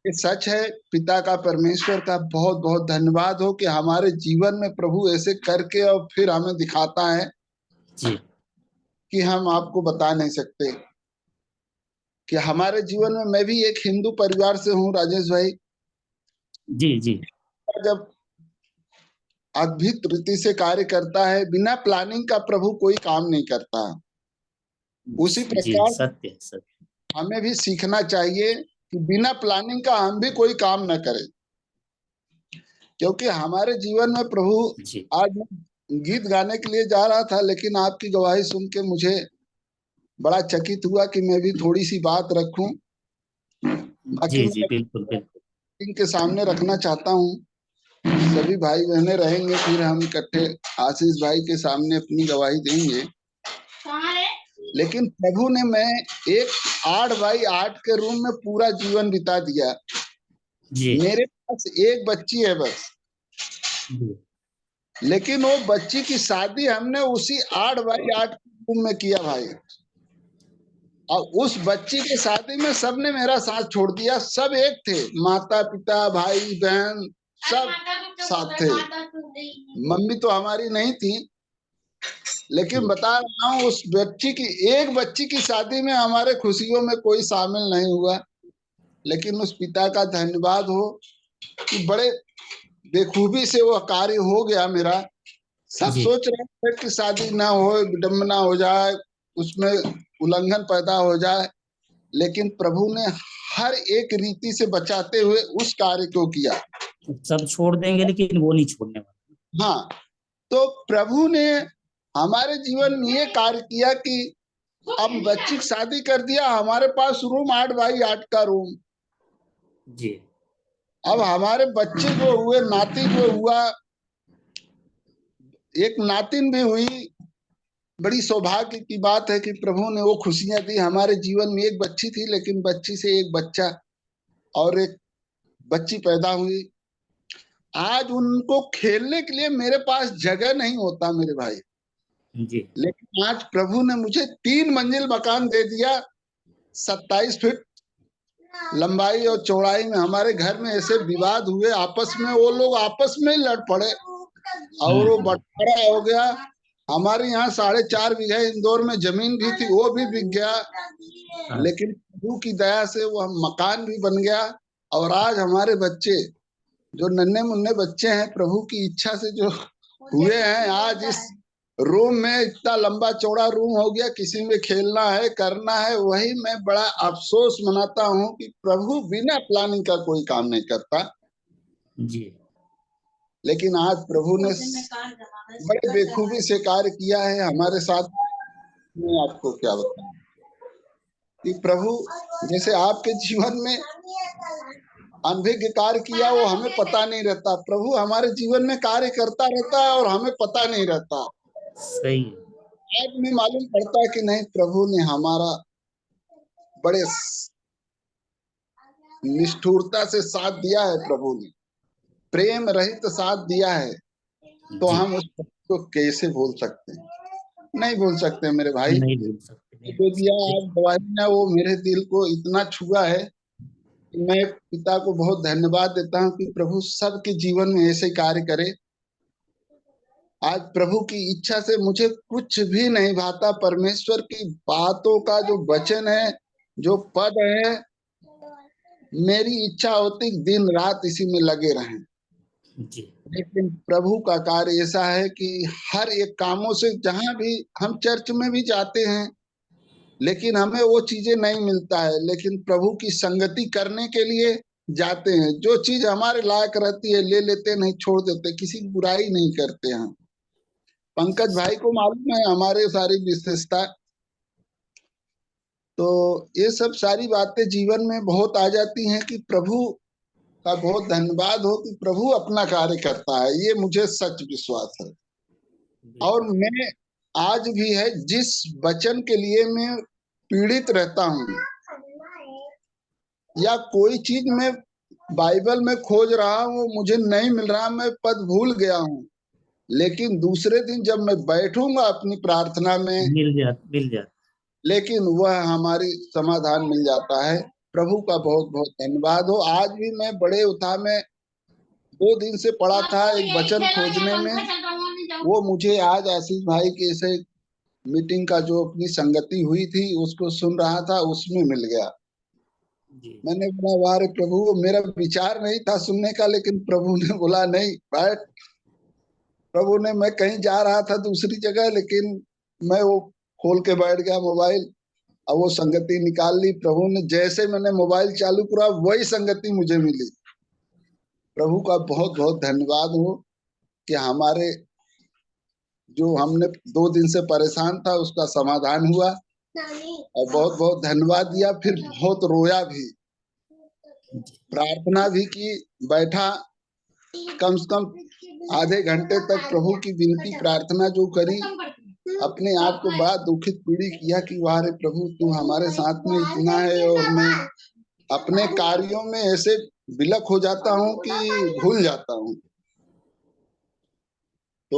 ये सच है। पिता का परमेश्वर का बहुत बहुत धन्यवाद हो कि हमारे जीवन में प्रभु ऐसे करके और फिर हमें दिखाता है जी कि हम आपको बता नहीं सकते। कि हमारे जीवन में, मैं भी एक हिंदू परिवार से हूँ राजेश भाई। जी जी जब अद्भुत रीति से कार्य करता है, बिना प्लानिंग का प्रभु कोई काम नहीं करता। उसी जी, प्रकार सत्य सत्य। हमें भी सीखना चाहिए कि बिना प्लानिंग का हम भी कोई काम न करें, क्योंकि हमारे जीवन में प्रभु। जी आज मैं गीत गाने के लिए जा रहा था, लेकिन आपकी गवाही सुन के मुझे बड़ा चकित हुआ कि मैं भी थोड़ी सी बात रखूं। बाकी जी जी, मैं बिल्कुल बिल्कुल। इनके सामने रखना चाहता हूं। सभी भाई बहने रहेंगे, फिर हम इकट्ठे आशीष भाई के सामने अपनी गवाही देंगे। लेकिन प्रभु ने, मैं एक 8x8 के रूम में पूरा जीवन बिता दिया। जी मेरे पास एक बच्ची है बस, जी लेकिन वो बच्ची की शादी हमने उसी 8x8 रूम में किया भाई। और उस बच्ची की शादी में सबने मेरा साथ छोड़ दिया। सब एक थे, माता पिता भाई बहन सब साथ थे। मम्मी तो हमारी नहीं थी, लेकिन बता रहा हूँ उस एक बच्ची की शादी में हमारे खुशियों में कोई शामिल नहीं हुआ। लेकिन उस पिता का धन्यवाद हो कि बड़े बेखूबी से वह कार्य हो गया मेरा। सब जी सोच रहे थे कि शादी ना हो, विडंबना हो जाए, उसमें उल्लंघन पैदा हो जाए, लेकिन प्रभु ने हर एक रीति से बचाते हुए उस कार्य को किया। सब छोड़ देंगे लेकिन वो नहीं छोड़ने वाले। हाँ, तो प्रभु ने हमारे जीवन में ये कार्य किया कि अब बच्ची की शादी कर दिया, हमारे पास रूम 8x8 का रूम। जी अब हमारे बच्चे जो हुए, नाती जो हुआ, एक नातिन भी हुई। बड़ी सौभाग्य की बात है कि प्रभु ने वो खुशियां दी। हमारे जीवन में एक बच्ची थी, लेकिन बच्ची से एक बच्चा और एक बच्ची पैदा हुई। आज उनको खेलने के लिए मेरे पास जगह नहीं होता मेरे भाई, जी लेकिन आज प्रभु ने मुझे 3 मंजिल मकान दे दिया। 27 फीट लंबाई और चौड़ाई में। हमारे घर में ऐसे विवाद हुए आपस में, वो लोग आपस में लड़ पड़े और वो बंटवारा हो गया। हमारे यहाँ 4.5 बीघा इंदौर में जमीन भी थी, वो भी बिक गया। लेकिन प्रभु की दया से वह मकान भी बन गया। और आज हमारे बच्चे, जो नन्हे मुन्ने बच्चे हैं, प्रभु की इच्छा से जो हुए हैं, आज इस रूम में इतना लंबा चौड़ा रूम हो गया। किसी में खेलना है, करना है। वही मैं बड़ा अफसोस मनाता हूँ कि प्रभु बिना प्लानिंग का कोई काम नहीं करता। जी लेकिन आज प्रभु ने बड़े बेखूबी से कार्य किया है हमारे साथ। मैं आपको क्या बताऊं कि प्रभु जैसे आपके जीवन में अनभिज्ञ कार्य किया, वो हमें पता नहीं रहता। प्रभु हमारे जीवन में कार्य करता रहता है और हमें पता नहीं रहता। सही है। आज में मालूम पड़ता है कि नहीं, प्रभु ने हमारा बड़े निष्ठुरता से साथ दिया है। प्रभु ने प्रेम रहित साथ दिया है। तो जी हम उस को कैसे भूल सकते हैं? नहीं भूल सकते मेरे भाई। नहीं भूल सकते, नहीं जो भूल दिया सकते। आप गवाही ने, वो मेरे दिल को इतना छुआ है कि मैं पिता को बहुत धन्यवाद देता हूँ कि प्रभु सबके जीवन में ऐसे कार्य करे। आज प्रभु की इच्छा से मुझे कुछ भी नहीं भाता। परमेश्वर की बातों का जो वचन है, जो पद है, मेरी इच्छा होती दिन रात इसी में लगे रहें। जी लेकिन प्रभु का कार्य ऐसा है कि हर एक कामों से, जहां भी हम चर्च में भी जाते हैं लेकिन हमें वो चीजें नहीं मिलता है, लेकिन प्रभु की संगति करने के लिए जाते हैं। जो चीज हमारे लायक रहती है ले लेते, नहीं छोड़ देते, किसी की बुराई नहीं करते हैं। पंकज भाई को मालूम है हमारे सारी विशेषता। तो ये सब सारी बातें जीवन में बहुत आ जाती हैं कि प्रभु का बहुत धन्यवाद हो कि प्रभु अपना कार्य करता है। ये मुझे सच विश्वास है। और बिल्कुल। मैं आज भी है जिस वचन के लिए मैं पीड़ित रहता हूँ, या कोई चीज मैं बाइबल में खोज रहा हूँ मुझे नहीं मिल रहा, मैं पद भूल गया हूँ, लेकिन दूसरे दिन जब मैं बैठूंगा अपनी प्रार्थना में, मिल जात। लेकिन वह हमारी समाधान मिल जाता है। प्रभु का बहुत बहुत धन्यवाद हो। आज भी मैं बड़े उत्साह में 2 दिन से पड़ा था एक वचन खोजने में। वो मुझे आज आशीष भाई के ऐसे मीटिंग का जो अपनी संगति हुई थी उसको सुन रहा था, उसमें मिल गया। जी मैंने बोला वाह रे प्रभु, वो मेरा विचार नहीं था सुनने का, लेकिन प्रभु ने बोला नहीं बैठ। प्रभु ने, मैं कहीं जा रहा था दूसरी जगह, लेकिन मैं वो खोल के बैठ गया मोबाइल। अब वो संगति निकाल ली प्रभु ने। जैसे मैंने मोबाइल चालू करा वही संगति मुझे मिली। प्रभु का बहुत बहुत धन्यवाद हो कि हमारे जो हमने 2 दिन से परेशान था उसका समाधान हुआ। और बहुत बहुत धन्यवाद दिया, फिर बहुत रोया भी, प्रार्थना भी की, बैठा कम से कम आधे घंटे तक प्रभु की विनती प्रार्थना जो करी, अपने आप को बड़ा दुखित पीड़ित किया कि वाह रे प्रभु तू हमारे साथ में इतना है। और मैं अपने कार्यों में ऐसे विलक हो जाता हूँ कि भूल जाता हूँ। तो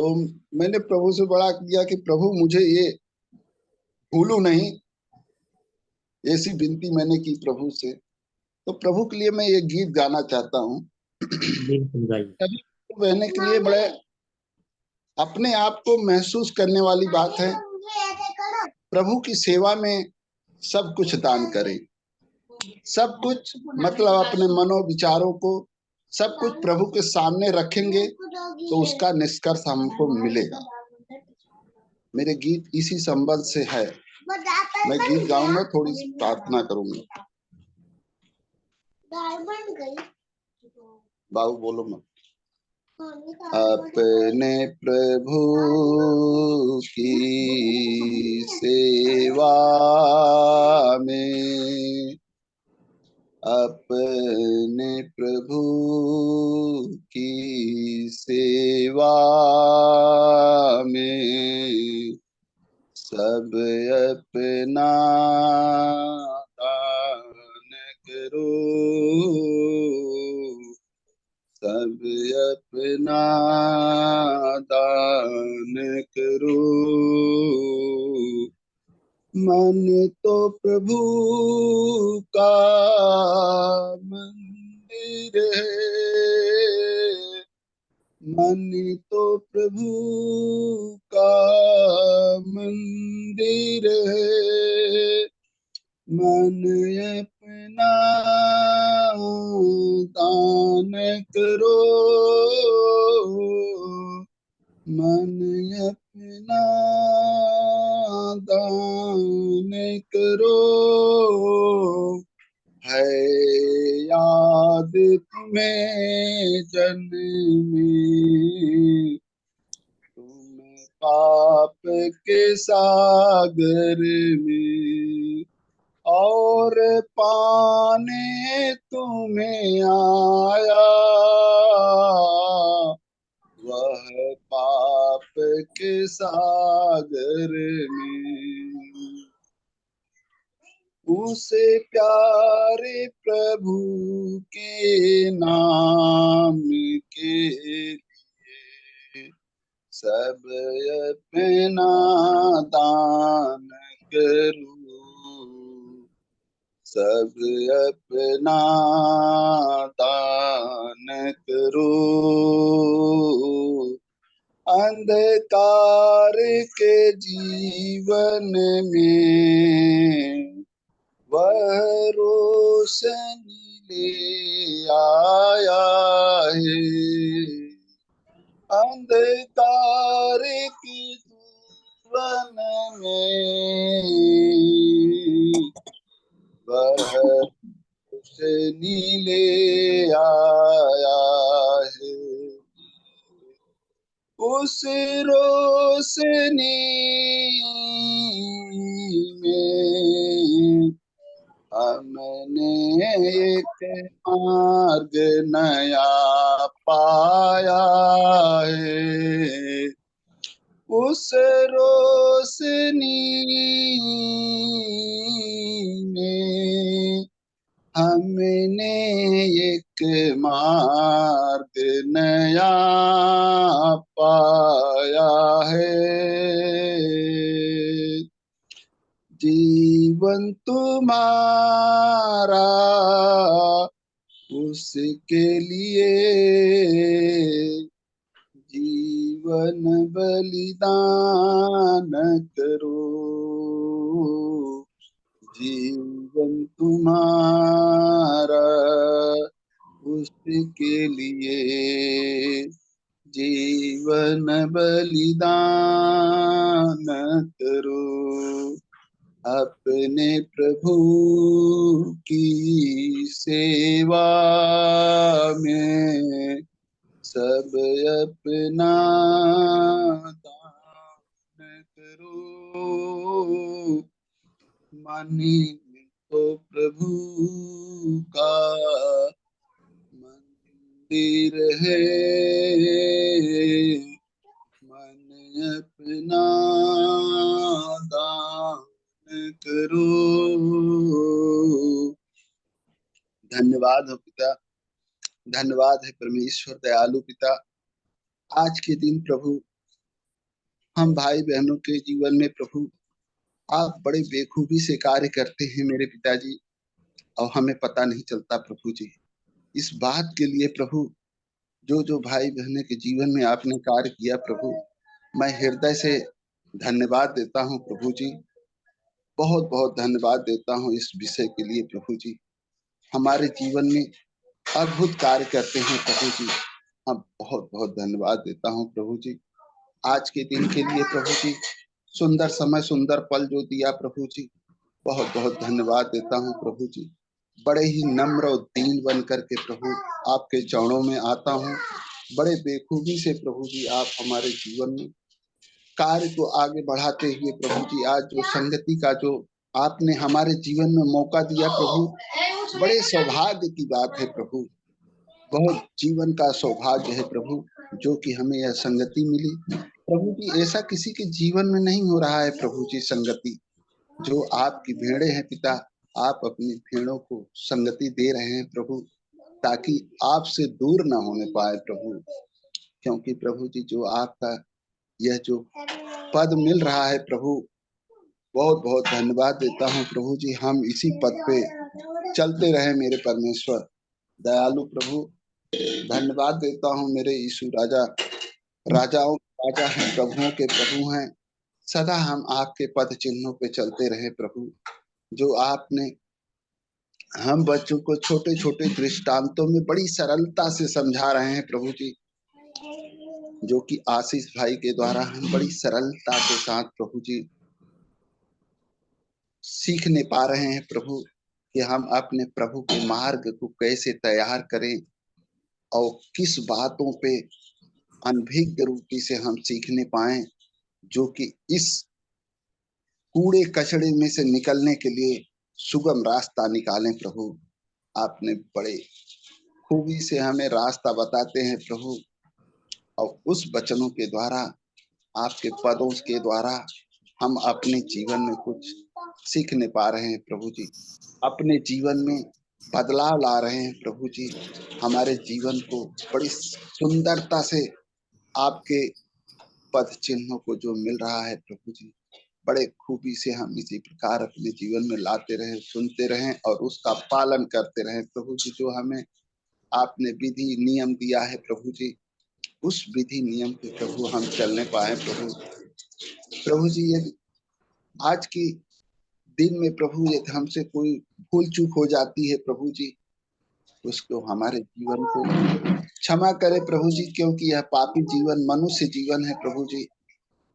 मैंने प्रभु से बड़ा किया कि प्रभु मुझे ये भूलू नहीं, ऐसी विनती मैंने की प्रभु से। तो प्रभु के लिए मैं ये गीत गाना चाहता हूँ। बिल्कुल गाइए। सभी बहने के लिए बड़े अपने आप को महसूस करने वाली बात है। प्रभु की सेवा में सब कुछ दान करें, सब कुछ मतलब अपने मनो विचारों को सब कुछ प्रभु के सामने रखेंगे तो उसका निष्कर्ष हमको मिलेगा। मेरे गीत इसी संबंध से है। मैं गीत गाऊंगा, थोड़ी सी प्रार्थना करूंगा। बाबू बोलो मत। अपने प्रभु की सेवा में, अपने प्रभु की सेवा में सब अपना दान करो, सब अपना दान करो। मन तो प्रभु का मंदिर है, मन तो प्रभु का मंदिर है। मन अपना दान करो, मन अपना दान करो। है याद तुम्हें जन्म में, तुम पाप के सागर में, और पाने तुम्हें आया वह पाप के सागर में। उसे प्यारे प्रभु के नाम के लिए सब अपना दान करो, सब अपना दान करो। अंधकार के जीवन में वह रोशनी ले आया है। अंधकार के जीवन में वह रोशनी ले आया है। उस रोशनी में हमने एक मार्ग नया पाया है। उस रोशनी में हमने एक मार्ग नया पाया है। जीवन तुम्हारा उसके लिए जीवन बलिदान करो। जीवन तुम्हारा उसके लिए जीवन बलिदान करो। अपने प्रभु की सेवा में सब अपना दान करो। मानी तो प्रभु का मंदिर है। मन अपना दान करो। धन्यवाद हो पिता, धन्यवाद है परमेश्वर दयालु पिता। आज के दिन प्रभु हम भाई बहनों के जीवन में प्रभु आप बड़े बेखूबी से कार्य करते हैं मेरे पिताजी, और हमें पता नहीं चलता प्रभु जी। इस बात के लिए प्रभु जो जो भाई बहनों के जीवन में आपने कार्य किया प्रभु, मैं हृदय से धन्यवाद देता हूँ प्रभु जी। बहुत बहुत धन्यवाद देता हूँ इस विषय के लिए प्रभु जी। हमारे जीवन में अद्भुत कार्य करते हैं प्रभु जी। हम बहुत बहुत धन्यवाद देता हूँ प्रभु जी। आज के दिन के लिए प्रभु जी, सुंदर समय सुंदर पल जो दिया प्रभु जी, बहुत बहुत धन्यवाद देता हूँ प्रभु जी। बड़े ही नम्र और दीन बन करके प्रभु आपके चरणों में आता हूँ। बड़े बेखूबी से प्रभु जी आप हमारे जीवन में कार्य को आगे बढ़ाते हुए प्रभु जी, आज जो संगति का जो आपने हमारे जीवन में मौका दिया प्रभु, बड़े सौभाग्य की बात है प्रभु। बहुत जीवन का सौभाग्य है प्रभु जो कि हमें यह संगति मिली प्रभु जी। ऐसा किसी के जीवन में नहीं हो रहा है प्रभु जी संगति। जो आपकी भेड़ें हैं पिता, आप अपनी भेड़ों को संगति दे रहे हैं प्रभु, ताकि आपसे दूर ना होने पाए प्रभु। क्योंकि प्रभु जी जो आपका यह जो पद मिल रहा है प्रभु, बहुत बहुत धन्यवाद देता हूँ प्रभु जी। हम इसी पद पे चलते रहे मेरे परमेश्वर दयालु प्रभु। धन्यवाद देता हूँ मेरे यीशु राजा, राजाओं राजा हैं, प्रभुओं के प्रभु हैं। सदा हम आपके पद चिन्हों पे चलते रहे प्रभु। जो आपने हम बच्चों को छोटे छोटे दृष्टांतों में बड़ी सरलता से समझा रहे हैं प्रभु जी, जो कि आशीष भाई के द्वारा हम बड़ी सरलता के साथ प्रभु जी सीखने पा रहे हैं प्रभु, कि हम अपने प्रभु के मार्ग को कैसे तैयार करें और किस बातों पे अनभिज्ञ रूपी से हम सीखने पाएं, जो कि इस कूड़े कचड़े में से निकलने के लिए सुगम रास्ता निकालें प्रभु। आपने बड़े खूबी से हमें रास्ता बताते हैं प्रभु, और उस वचनों के द्वारा, आपके पदों के द्वारा हम अपने जीवन में कुछ सीखने पा रहे हैं प्रभु जी। अपने जीवन में बदलाव ला रहे हैं प्रभु जी। हमारे जीवन को बड़ी सुंदरता से आपके पद चिन्हों को जो मिल रहा है प्रभु जी, बड़े खूबी से हम इसी प्रकार अपने जीवन में लाते रहें, सुनते रहें और उसका पालन करते रहें प्रभु जी। जो हमें आपने विधि नियम दिया है प्रभु जी, उस विधि नियम के प्रभु हम चलने पाए प्रभु। प्रभु जी यदि आज की दिन में प्रभु यदि हमसे कोई भूल चूक हो जाती है प्रभु जी, उसको हमारे जीवन को क्षमा करे प्रभु जी, क्योंकि यह पापी जीवन मनुष्य जीवन है प्रभु जी।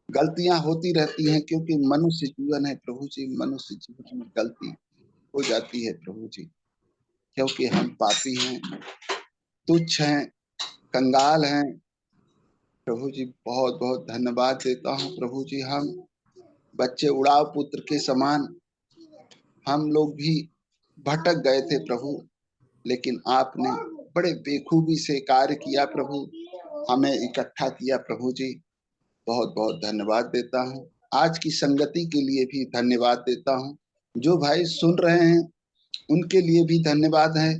गलतियां होती रहती हैं क्योंकि मनुष्य जीवन है प्रभु जी। मनुष्य जीवन में गलती हो जाती है प्रभु जी, क्योंकि हम पापी हैं, तुच्छ हैं, कंगाल हैं प्रभु जी। बहुत बहुत धन्यवाद देता हूँ प्रभु जी। हम बच्चे उड़ाव पुत्र के समान हम लोग भी भटक गए थे प्रभु, लेकिन आपने बड़े बेखूबी से कार्य किया प्रभु, हमें इकट्ठा किया प्रभु जी। बहुत बहुत धन्यवाद देता हूँ। आज की संगति के लिए भी धन्यवाद देता हूँ। जो भाई सुन रहे हैं उनके लिए भी धन्यवाद है।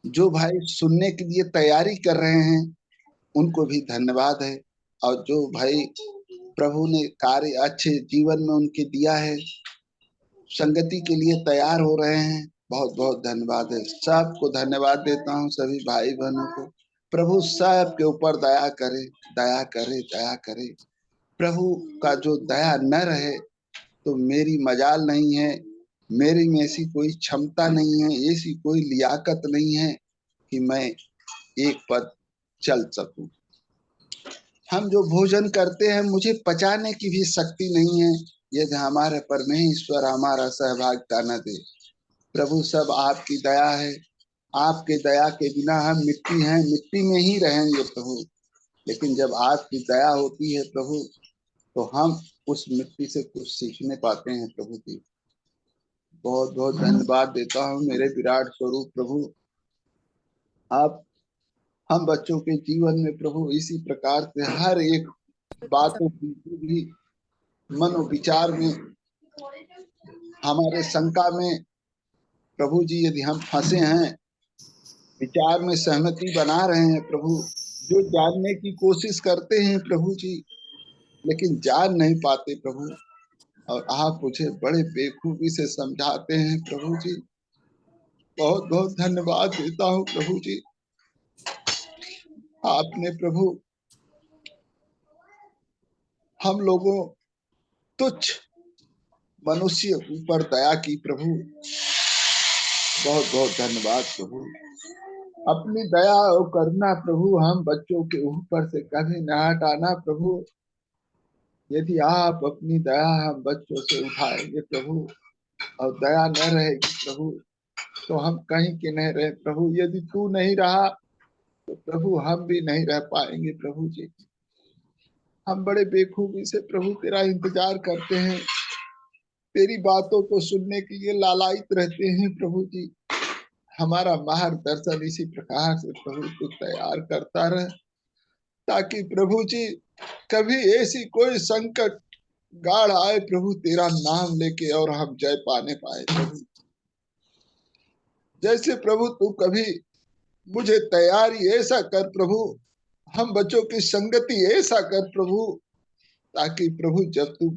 जो भाई सुनने के लिए तैयारी कर रहे हैं उनको भी धन्यवाद है। और जो भाई प्रभु ने कार्य अच्छे जीवन में उनके दिया है, संगति के लिए तैयार हो रहे हैं, बहुत बहुत धन्यवाद है। सबको धन्यवाद देता हूँ, सभी भाई बहनों को। प्रभु सब के ऊपर दया करे, दया करे, दया करे। प्रभु का जो दया न रहे तो मेरी मजाल नहीं है, मेरी में ऐसी कोई क्षमता नहीं है, ऐसी कोई लियाकत नहीं है कि मैं एक पद चल सकूं। हम जो भोजन करते हैं मुझे पचाने की भी शक्ति नहीं है यदि हमारे परमेश्वर हमारा सहभागिता न दे। प्रभु सब आपकी दया है। आपके दया के बिना हम मिट्टी हैं, मिट्टी में ही रहेंगे प्रभु। लेकिन जब आपकी दया होती है प्रभु तो हम उस मिट्टी से कुछ सीखने पाते हैं प्रभु जी। बहुत बहुत धन्यवाद देता हूँ मेरे विराट स्वरूप प्रभु। आप हम बच्चों के जीवन में प्रभु इसी प्रकार से हर एक बातों की भी मनोविचार में, हमारे शंका में प्रभु जी यदि हम फंसे हैं, विचार में सहमति बना रहे हैं प्रभु, जो जानने की कोशिश करते हैं प्रभु जी लेकिन जान नहीं पाते प्रभु, और आप मुझे बड़े बेखूबी से समझाते हैं प्रभु जी। बहुत बहुत धन्यवाद देता हूँ प्रभु जी। आपने प्रभु हम लोगों तुच्छ मनुष्य ऊपर दया की प्रभु। बहुत बहुत धन्यवाद प्रभु। अपनी दया और करुणा प्रभु हम बच्चों के ऊपर से कभी न हटाना प्रभु। यदि आप अपनी दया हम बच्चों से उठाएंगे प्रभु और दया न रहेगी प्रभु तो हम कहीं के नहीं रहे प्रभु। यदि तू नहीं रहा तो प्रभु हम भी नहीं रह पाएंगे प्रभु जी। हम बड़े बेखूबी से प्रभु तेरा इंतजार करते हैं, तेरी बातों को सुनने के लिए लालायित रहते हैं प्रभु जी। हमारा मार्गदर्शन इसी प्रकार से प्रभु को तैयार करता रहे, ताकि प्रभु जी कभी ऐसी कोई संकट गाढ़ आए प्रभु तेरा नाम लेके और हम जय पाने पाए प्रभु। जैसे प्रभु तू कभी मुझे तैयारी ऐसा कर प्रभु, हम बच्चों की संगति ऐसा कर प्रभु, ताकि प्रभु जब तू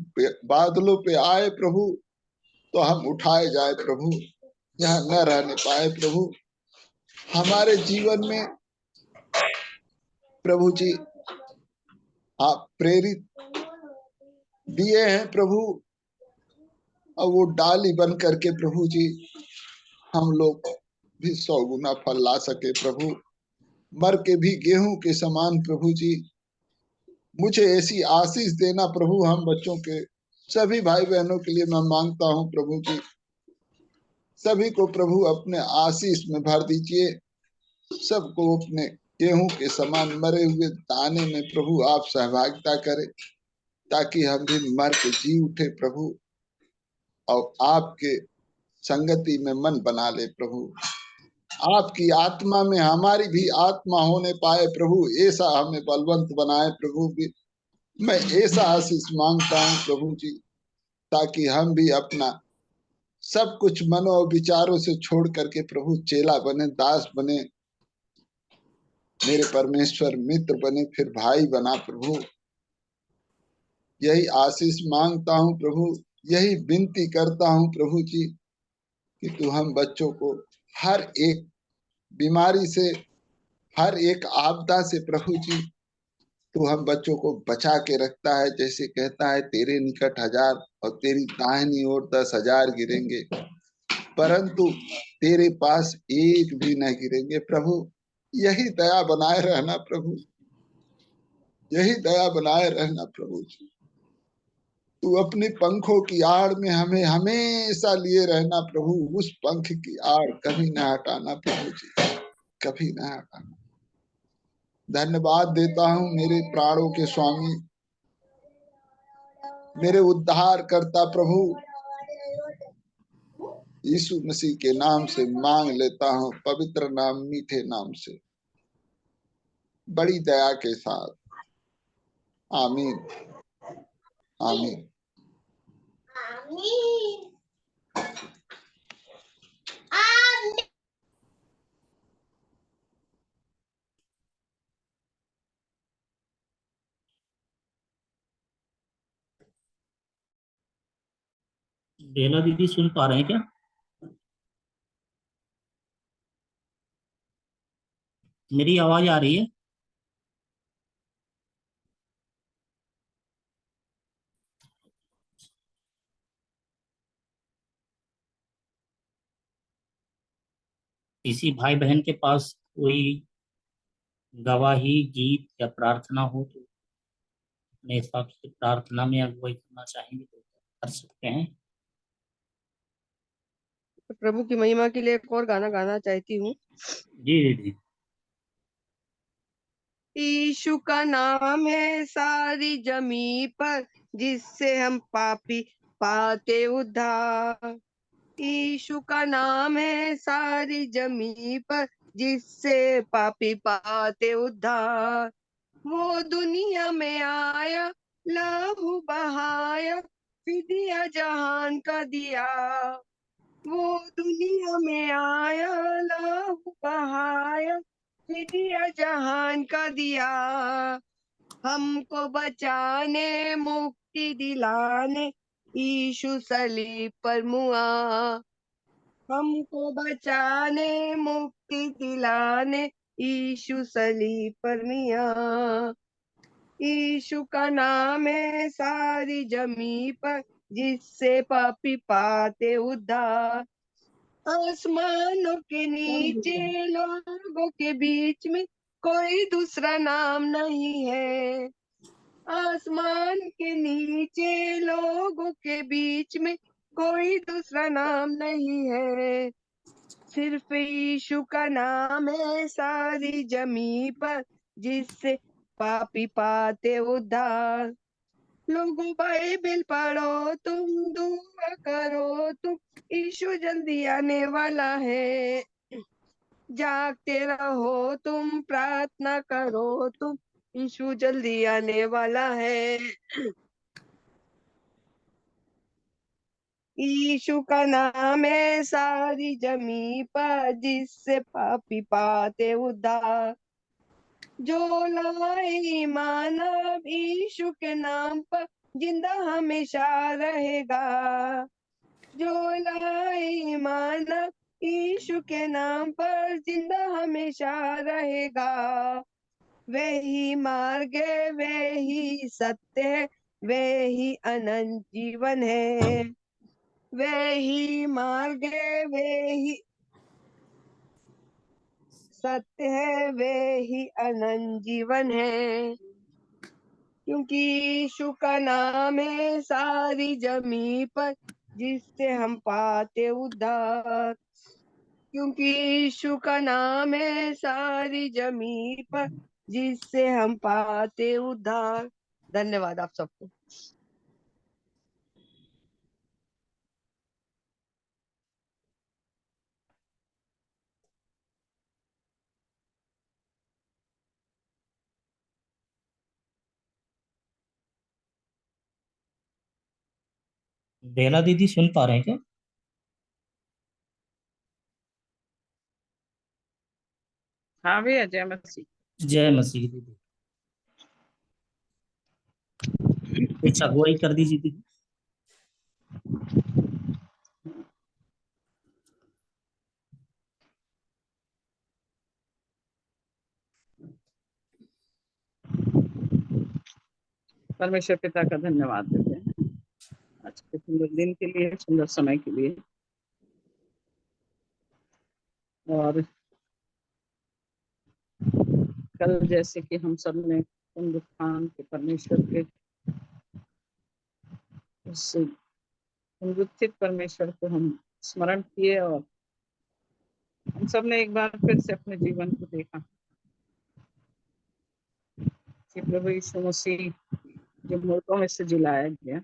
बादलों पे आए प्रभु तो हम उठाए जाए प्रभु, यहाँ न रहने पाए प्रभु। हमारे जीवन में प्रभु जी आप प्रेरित दिए हैं प्रभु, और वो डाली बन करके प्रभु जी हम लोग भी 100 गुना फल ला सके प्रभु। मर के भी गेहूं के समान प्रभु जी मुझे ऐसी आशीष देना प्रभु। हम बच्चों के सभी भाई बहनों के लिए मैं मांगता हूँ प्रभु जी, सभी को प्रभु अपने आशीष में भर दीजिए। सबको अपने गेहूं के समान मरे हुए दाने में प्रभु आप सहभागिता करें, ताकि हम भी मर के जी उठे प्रभु और आपके संगति में मन बना ले प्रभु। आपकी आत्मा में हमारी भी आत्मा होने पाए प्रभु, ऐसा हमें बलवंत बनाए प्रभु। भी मैं ऐसा आशीष मांगता हूँ प्रभु जी, ताकि हम भी अपना सब कुछ मनो और विचारों से छोड़ करके प्रभु चेला बने, दास बने, मेरे परमेश्वर मित्र बने, फिर भाई बना प्रभु। यही आशीष मांगता हूँ प्रभु, यही विनती करता हूँ प्रभु जी कि तू हम बच्चों को हर एक बीमारी से, हर एक आपदा से प्रभु जी तू हम बच्चों को बचा के रखता है, जैसे कहता है तेरे निकट 1000 और तेरी दाहिनी ओर 10,000 गिरेंगे, परंतु तेरे पास एक भी न गिरेंगे। प्रभु यही दया बनाए रहना प्रभु, यही दया बनाए रहना प्रभु जी। तू अपने पंखों की आड़ में हमें हमेशा लिए रहना प्रभु, उस पंख की आड़ कभी न हटाना प्रभु जी, कभी न हटाना। धन्यवाद देता हूँ मेरे प्राणों के स्वामी, मेरे उद्धार करता प्रभु यीशु मसीह के नाम से मांग लेता हूँ, पवित्र नाम, मीठे नाम से, बड़ी दया के साथ। आमीन, आमीन। बेला दीदी सुन पा रहे हैं क्या? मेरी आवाज आ रही है? किसी भाई बहन के पास कोई गवाही, गीत या प्रार्थना हो तो अपने हिसाब से प्रार्थना में अगुवाई करना चाहेंगे तो कर सकते हैं। तो प्रभु की महिमा के लिए एक और गाना गाना चाहती हूँ। जी दीदी। यीशु का नाम है सारी जमी पर, जिससे हम पापी पाते उद्धार। यीशु का नाम है सारी जमी पर, जिससे पापी पाते उद्धार। वो दुनिया में आया, लहू बहाया, फिदिया जहान का दिया। वो दुनिया में आया, लहू बहाया, फिदिया जहान का दिया। हमको बचाने, मुक्ति दिलाने, यीशु सलीब पर मुआ। हमको बचाने, मुक्ति दिलाने, यीशु सलीब पर मिया। यीशु का नाम है सारी जमी पर, जिससे पापी पाते उद्धार। आसमानों के नीचे लोगों के बीच में कोई दूसरा नाम नहीं है। आसमान के नीचे लोगों के बीच में कोई दूसरा नाम नहीं है। सिर्फ यीशु का नाम है सारी जमी पर, जिससे पापी पाते उद्धार। लोगों बाइबल पढ़ो तुम, दुआ करो तुम, यीशु जल्दी आने वाला है। जागते रहो तुम, प्रार्थना करो तुम, यीशु जल्दी आने वाला है। यीशु का नाम है सारी जमी पर, जिससे पापी पाते उद्धार। जो लाए ईमान अब यीशु के नाम पर, जिंदा हमेशा रहेगा। जो लाए ईमान अब यीशु के नाम पर, जिंदा हमेशा रहेगा। वही मार्ग है, वही सत्य है, वही अनंत जीवन है। वही मार्ग है, वही सत्य है, वही अनंत जीवन है। क्योंकि यीशु का नाम है सारी जमी पर, जिससे हम पाते उद्धार। क्योंकि यीशु का नाम है सारी जमी पर, जिससे हम पाते उद्धार। धन्यवाद आप सबको। बेला दीदी सुन पा रहे हैं क्या? हाँ भैया, जय मसीह। जय मसीह दीदी। कुछ अगुवाई कर दीजिए दीदी। परमेश्वर पिता का धन्यवाद देते हैं आज के सुंदर दिन के लिए, सुंदर समय के लिए। और कल जैसे कि हम सब ने पुनरुत्थान के परमेश्वर के उस पुनरुत्थित परमेश्वर को हम स्मरण किए, और हम सब ने एक बार फिर से अपने जीवन को देखा कि प्रभु यीशु मसीह जो मुर्दों में से जिलाया गया,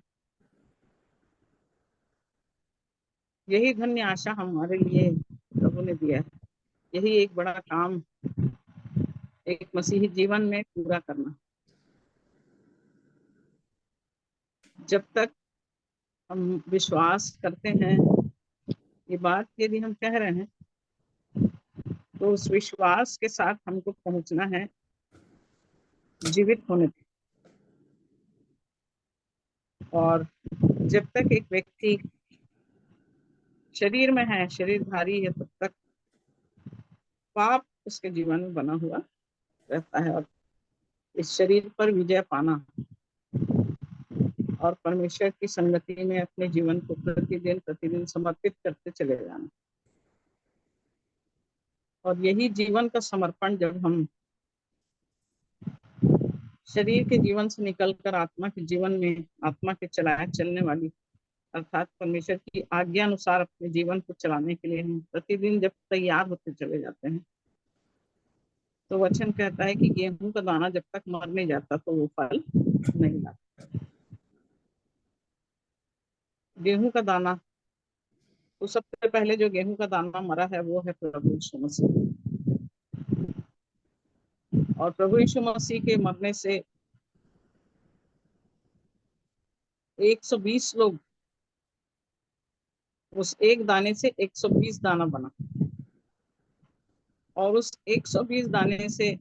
यही धन्य आशा हमारे लिए प्रभु ने दिया है। यही एक बड़ा काम एक मसीही जीवन में पूरा करना। जब तक हम विश्वास करते हैं, ये बात यदि हम कह रहे हैं, तो उस विश्वास के साथ हमको पहुंचना है जीवित होने तक। और जब तक एक व्यक्ति शरीर में है, शरीरधारी है, तब तक पाप उसके जीवन में बना हुआ रहता है। और इस शरीर पर विजय पाना और परमेश्वर की संगति में अपने जीवन को प्रतिदिन समर्पित करते चले जाना, और यही जीवन का समर्पण जब हम शरीर के जीवन से निकलकर आत्मा के जीवन में, आत्मा के चलाए चलने वाली अर्थात परमेश्वर की आज्ञा अनुसार अपने जीवन को चलाने के लिए हम प्रतिदिन जब तैयार होते चले जाते हैं, तो वचन कहता है कि गेहूं का दाना जब तक मर नहीं जाता तो वो फल नहीं लाता। गेहूं का दाना, तो सबसे पहले जो गेहूं का दाना मरा है वो है प्रभु यीशु मसीह। और प्रभु यीशु मसीह के मरने से 120 लोग, उस एक दाने से 120 दाना बना, और उस 120 दाने से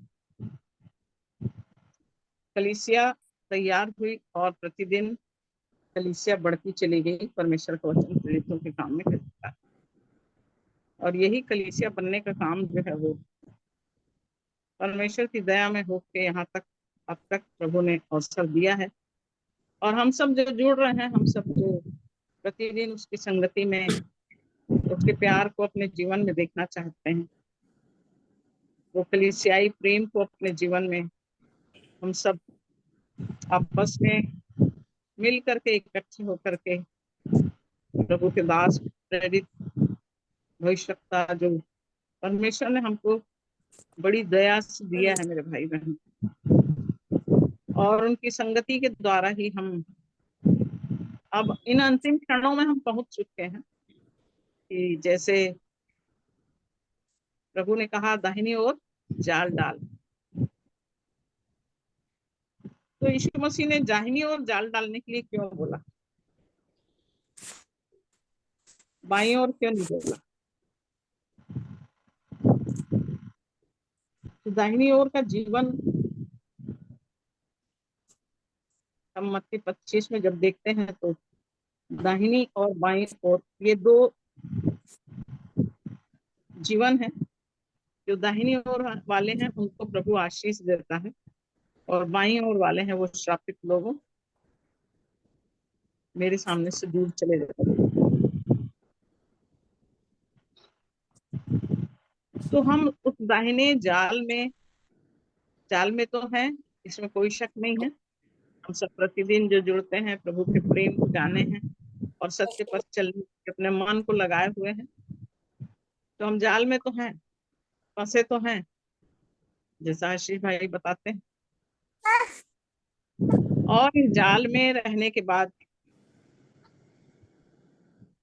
कलीसिया तैयार हुई, और प्रतिदिन कलीसिया बढ़ती चली गई। परमेश्वर का वचन प्रेरितों के काम में करता है, और यही कलीसिया बनने का काम जो है वो परमेश्वर की दया में होके यहाँ तक अब तक प्रभु ने अवसर दिया है। और हम सब जो जुड़ रहे हैं, हम सब जो प्रतिदिन उसकी संगति में उसके प्यार को अपने जीवन में देखना चाहते हैं, वो कलीसियाई प्रेम को अपने जीवन में हम सब आपस में मिल करके इकट्ठे होकर के प्रभु के दास प्रेरित भविष्यवक्ता जो परमेश्वर ने हमको बड़ी दया से दिया है मेरे भाई बहन, और उनकी संगति के द्वारा ही हम अब इन अंतिम क्षणों में हम पहुंच चुके हैं कि जैसे प्रभु ने कहा दाहिनी ओर जाल डाल, तो यीशु मसीह ने दाहिनी ओर जाल डालने के लिए क्यों बोला, बाईं ओर क्यों नहीं बोला? तो दाहिनी ओर का जीवन हम मत्ती 25 में जब देखते हैं, तो दाहिनी और बाईं ओर ये दो जीवन है। जो दाहिनी ओर वाले हैं उनको प्रभु आशीष देता है, और बाईं ओर वाले हैं वो श्रापित लोगों मेरे सामने से दूर चले जाते हैं। तो हम उस दाहिने जाल में तो हैं, इसमें कोई शक नहीं है। हम सब प्रतिदिन जो जुड़ते हैं, प्रभु के प्रेम को जाने हैं और सत्य पर चलने अपने मन को लगाए हुए हैं, तो हम जाल में तो हैं, फंसे तो हैं, जैसा आशीष भाई बताते हैं। और इस जाल में रहने के बाद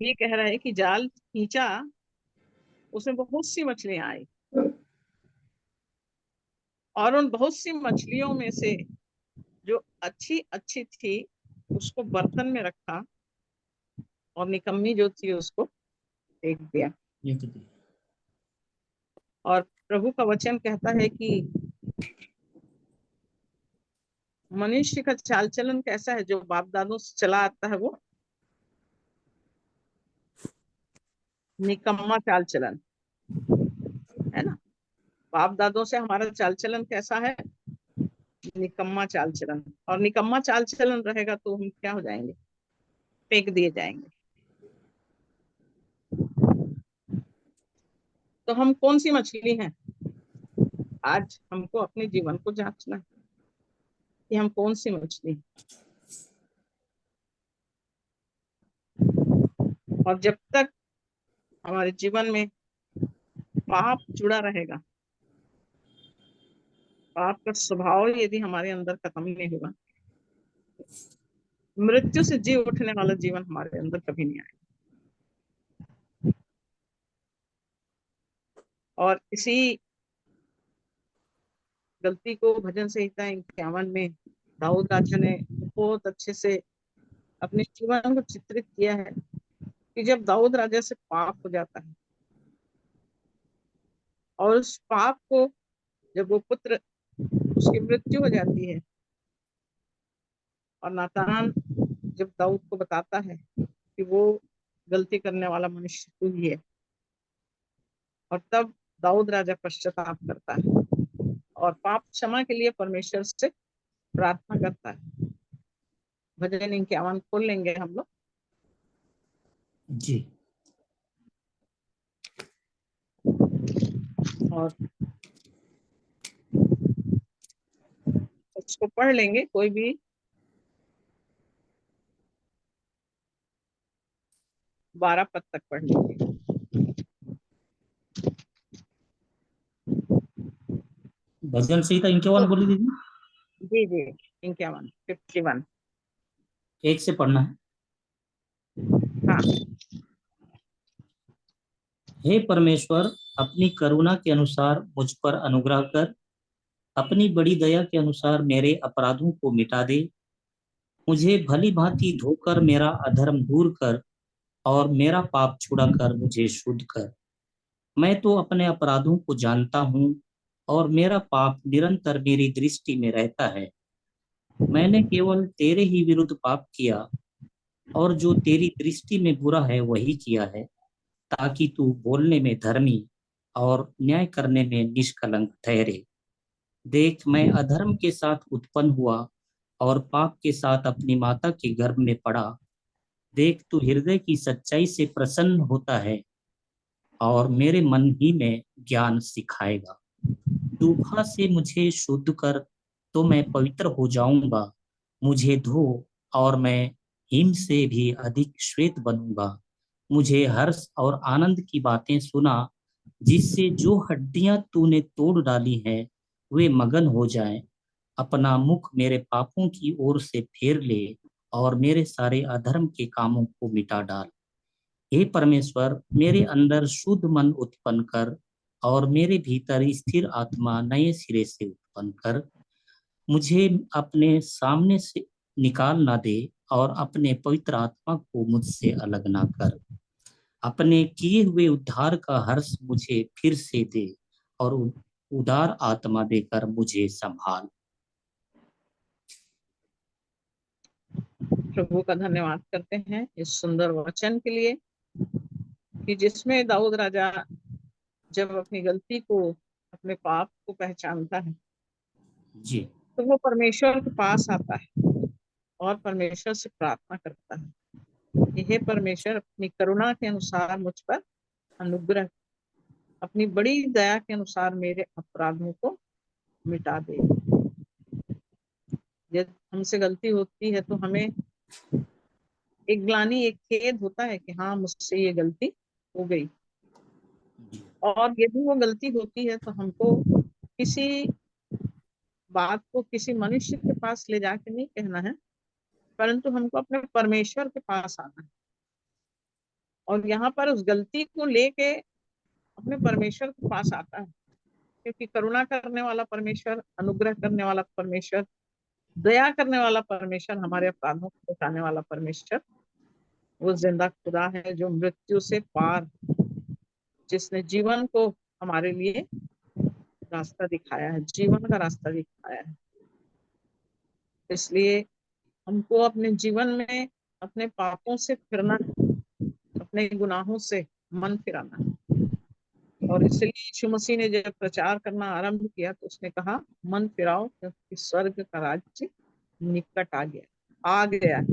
ये कह रहे हैं कि जाल खींचा, उसमें बहुत सी मछलियां आई, और उन बहुत सी मछलियों में से जो अच्छी अच्छी थी उसको बर्तन में रखा, और निकम्मी जो थी उसको फेंक दिया। और प्रभु का वचन कहता है कि मनुष्य का चाल चलन कैसा है, जो बाप दादों से चला आता है वो निकम्मा चाल चलन है ना। बाप दादों से हमारा चाल चलन कैसा है? निकम्मा चाल चलन, और निकम्मा चाल चलन रहेगा तो हम क्या हो जाएंगे, फेंक दिए जाएंगे। तो हम कौन सी मछली हैं? आज हमको अपने जीवन को जांचना है कि हम कौन सी मछली हैं। और जब तक हमारे जीवन में पाप जुड़ा रहेगा, पाप का स्वभाव यदि हमारे अंदर खत्म नहीं होगा, मृत्यु से जी उठने वाला जीवन हमारे अंदर कभी नहीं आएगा। और इसी गलती को भजन संहिता 51 में दाऊद राजा ने बहुत अच्छे से अपने जीवन को चित्रित किया है कि जब दाऊद राजा से पाप हो जाता है और उस पाप को जब वो पुत्र, उसकी मृत्यु हो जाती है, और नातान जब दाऊद को बताता है कि वो गलती करने वाला मनुष्य तू ही है, और तब दाऊद राजा पश्चाताप करता है और पाप क्षमा के लिए परमेश्वर से प्रार्थना करता है। भजन 51 खोल लेंगे हम लोग। जी। और उसको पढ़ लेंगे, कोई भी 12 पद तक पढ़ लेंगे। भजन संहिता 51 बोली दीदी? जी जी, 51 एक से पढ़ना है। हाँ। हे परमेश्वर, अपनी करुणा के अनुसार मुझ पर अनुग्रह कर, अपनी बड़ी दया के अनुसार मेरे अपराधों को मिटा दे। मुझे भली भांति धोकर मेरा अधर्म दूर कर और मेरा पाप छुड़ाकर मुझे शुद्ध कर। मैं तो अपने अपराधों को जानता हूँ और मेरा पाप निरंतर मेरी दृष्टि में रहता है। मैंने केवल तेरे ही विरुद्ध पाप किया और जो तेरी दृष्टि में बुरा है वही किया है, ताकि तू बोलने में धर्मी और न्याय करने में निष्कलंक ठहरे। देख, मैं अधर्म के साथ उत्पन्न हुआ और पाप के साथ अपनी माता के गर्भ में पड़ा। देख, तू हृदय की सच्चाई से प्रसन्न होता है और मेरे मन ही में ज्ञान सिखाएगा। दूभा से मुझे शुद्ध कर तो मैं पवित्र हो जाऊंगा। मुझे धो और मैं हिम से भी अधिक श्वेत बनूंगा। मुझे हर्ष और आनंद की बातें सुना, जिससे जो हड्डियां तूने तोड़ डाली हैं वे मगन हो जाएं। अपना मुख मेरे पापों की ओर से फेर ले और मेरे सारे अधर्म के कामों को मिटा डाल। हे परमेश्वर, मेरे अंदर शुद्ध मन उत्पन्न कर और मेरे भीतर स्थिर आत्मा नए सिरे से उत्पन्न कर। मुझे अपने सामने से निकाल ना दे और अपने पवित्र आत्मा को मुझसे अलग ना कर। अपने किए हुए उद्धार का हर्ष मुझे फिर से दे और उदार आत्मा देकर मुझे संभाल। प्रभु का धन्यवाद करते हैं इस सुंदर वचन के लिए, कि जिसमें दाऊद राजा जब अपनी गलती को, अपने पाप को पहचानता है जी। तो वो परमेश्वर के पास आता है और परमेश्वर से प्रार्थना करता है कि हे परमेश्वर, अपनी करुणा के अनुसार मुझ पर अनुग्रह, अपनी बड़ी दया के अनुसार मेरे अपराधों को मिटा दे। जब हमसे गलती होती है तो हमें एक ग्लानि, एक खेद होता है कि हाँ, मुझसे ये गलती हो गई। और यदि वो गलती होती है तो हमको किसी बात को किसी मनुष्य के पास ले जाके नहीं कहना है, परंतु हमको अपने परमेश्वर के पास आना है और यहाँ पर उस गलती को लेके अपने परमेश्वर के पास आता है, क्योंकि करुणा करने वाला परमेश्वर, अनुग्रह करने वाला परमेश्वर, दया करने वाला परमेश्वर, हमारे अपराधों को मिटाने वाला परमेश्वर वो जिंदा खुदा है, जो मृत्यु से पार, जिसने जीवन को हमारे लिए रास्ता दिखाया है, जीवन का रास्ता दिखाया है। इसलिए हमको अपने जीवन में अपने पापों से फिरना है, अपने गुनाहों से मन फिराना है। और इसलिए यीशु मसीह ने जब प्रचार करना आरंभ किया तो उसने कहा मन फिराओ क्योंकि स्वर्ग का राज्य निकट आ गया है।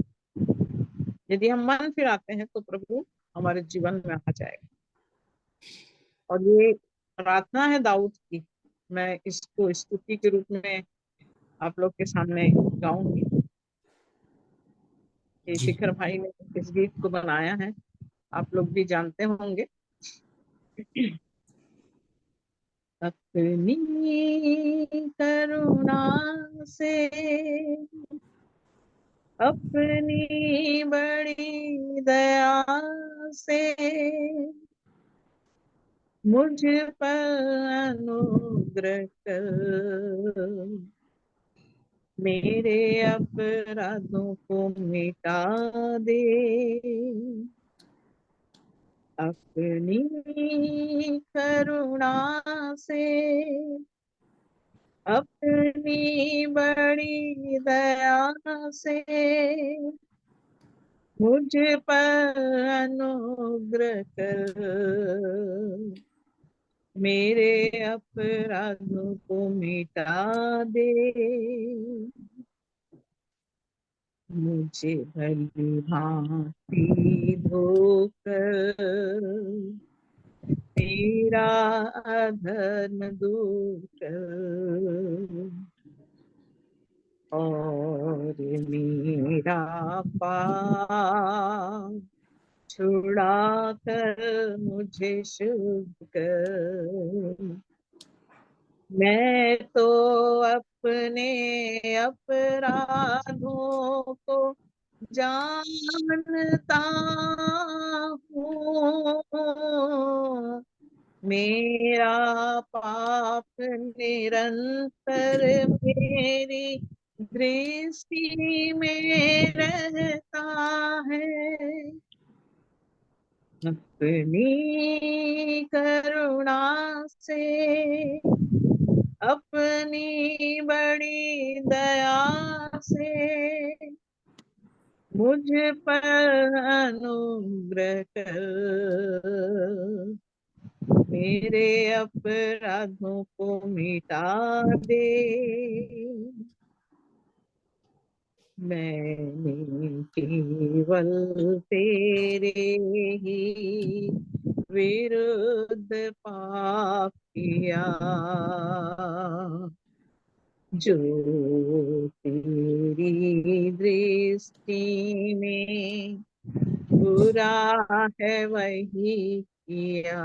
यदि हम मन फिराते हैं तो प्रभु हमारे जीवन में आ जाएगा। और ये प्रार्थना है दाऊद की, मैं इसको स्तुति के रूप में आप लोग के सामने गाऊंगी। ये जी। शिखर भाई ने इस गीत को बनाया है, आप लोग भी जानते होंगे। अपनी करुणा से, अपनी बड़ी दया से मुझ पर अनुग्रह कर, मेरे अपराधों को मिटा दे। अपनी करुणा से, अपनी बड़ी दया से मुझ पर अनुग्रह कर, मेरे अपराधों को मिटा दे। मुझे भली भांति धोकर तेरा अधर्म दूर कर, और मेरा पाप छुड़ा कर मुझे शुद्ध कर। मैं तो अपने अपराधों को जानता हूँ, मेरा पाप निरंतर मेरी दृष्टि में रहता है। अपनी करुणा से, अपनी बड़ी दया से मुझ पर अनुग्रह कर, मेरे अपराधों को मिटा दे। मैंने केवल तेरे ही विरुद्ध पाप किया, जो तेरी दृष्टि में बुरा है वही किया।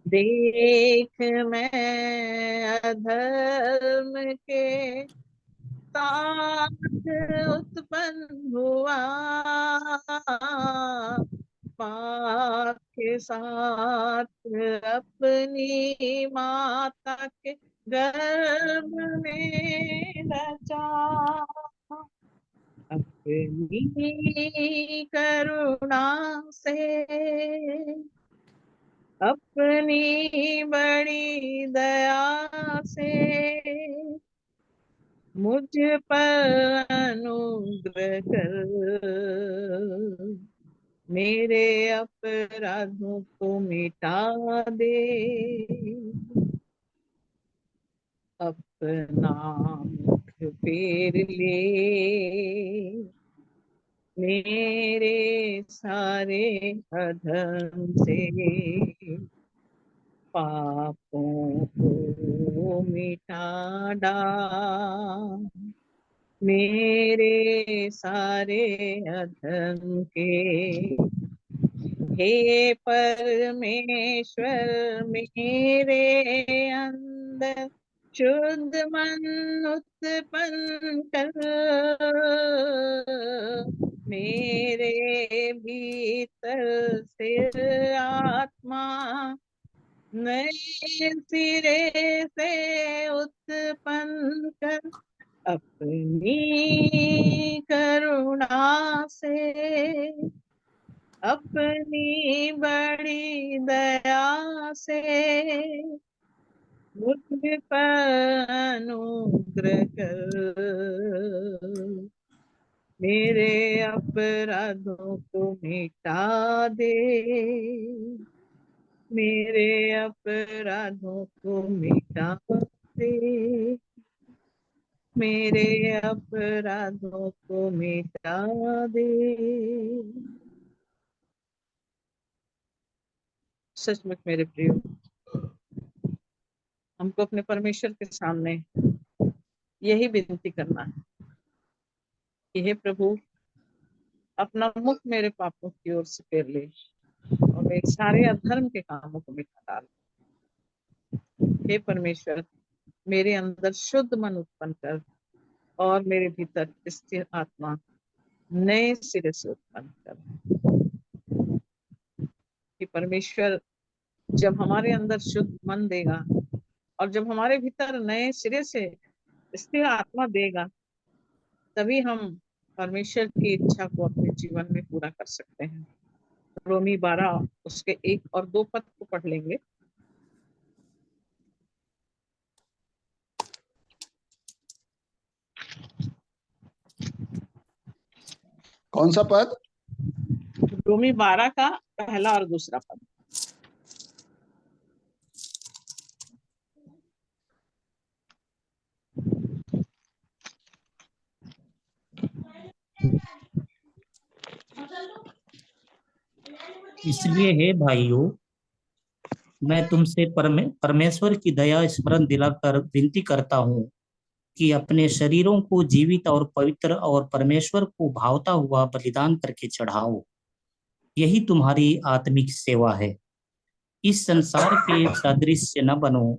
देख मैं अधर्म के साथ उत्पन्न हुआ, पाप के साथ अपनी माता के गर्भ में रचा। अपनी करुणा से, अपनी बड़ी दया से मुझ पर अनुग्रह कर, मेरे अपराधों को मिटा दे। अपना मुख फेर ले मेरे सारे अधर्म से, पापों को मिटा डाल, मेरे सारे अधर्म के। हे परमेश्वर मेरे अंदर शुद्ध मन उत्पन्न कर, मेरे भीतर से आत्मा नए सिरे से उत्पन्न कर। अपनी करुणा से, अपनी बड़ी दया से मुझ पर अनुग्रह कर, मेरे अपराधों को मिटा दे। मेरे अपराधों को मिटा दे, मेरे अपराधों को मिटा दे। सचमुच मेरे प्रिय, हमको अपने परमेश्वर के सामने यही विनती करना है कि हे प्रभु, अपना मुख मेरे पापों की ओर से फेर ले और मेरे सारे अधर्म के कामों को मिटा डाल। हे परमेश्वर, मेरे अंदर शुद्ध मन उत्पन्न कर और मेरे भीतर स्थिर आत्मा नए सिरे से उत्पन्न कर। कि परमेश्वर जब हमारे अंदर शुद्ध मन देगा और जब हमारे भीतर नए सिरे से स्थिर आत्मा देगा, तभी हम परमेश्वर की इच्छा को अपने जीवन में पूरा कर सकते हैं। रोमी 12 उसके 1 और 2 पद को पढ़ लेंगे। कौन सा पद? रोमी 12 का पहला और दूसरा पद। इसलिए हे भाइयों, मैं तुमसे परमेश्वर की दया स्मरण दिलाकर विनती करता हूँ कि अपने शरीरों को जीवित और पवित्र और परमेश्वर को भावता हुआ बलिदान करके चढ़ाओ। यही तुम्हारी आत्मिक सेवा है। इस संसार के सादृश्य न बनो,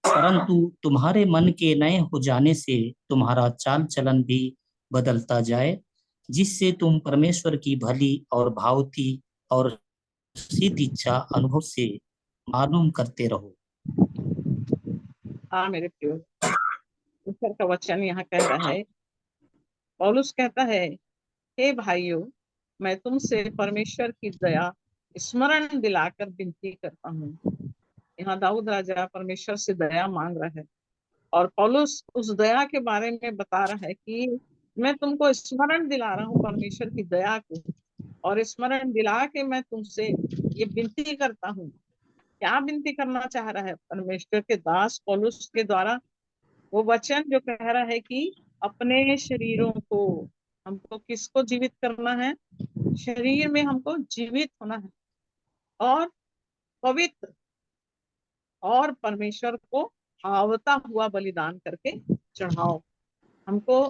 परंतु तुम्हारे मन के नए हो जाने से तुम्हारा चाल चलन भी बदलता जाए, जिससे तुम परमेश्वर की भली और भावती और सिद्ध इच्छा अनुभव से मालूम करते रहो। हाँ मेरे प्रियो, ईश्वर का वचन यहाँ कह रहा है, पौलुस कहता है, हे भाइयों, मैं तुमसे परमेश्वर की दया स्मरण दिलाकर विनती करता हूँ। यहाँ दाऊद राजा परमेश्वर से दया मांग रहा है और पौलुस उस दया के बारे में बता रहा है कि मैं तुमको स्मरण दिला रहा हूँ परमेश्वर की दया को, और स्मरण दिला के मैं तुमसे ये विनती करता हूँ। क्या विनती करना चाह रहा है परमेश्वर के दास पौलुस के द्वारा? वो वचन जो कह रहा है कि अपने शरीरों को, हमको किसको जीवित करना है? शरीर में हमको जीवित होना है और पवित्र और परमेश्वर को भावता हुआ बलिदान करके चढ़ाओ। हमको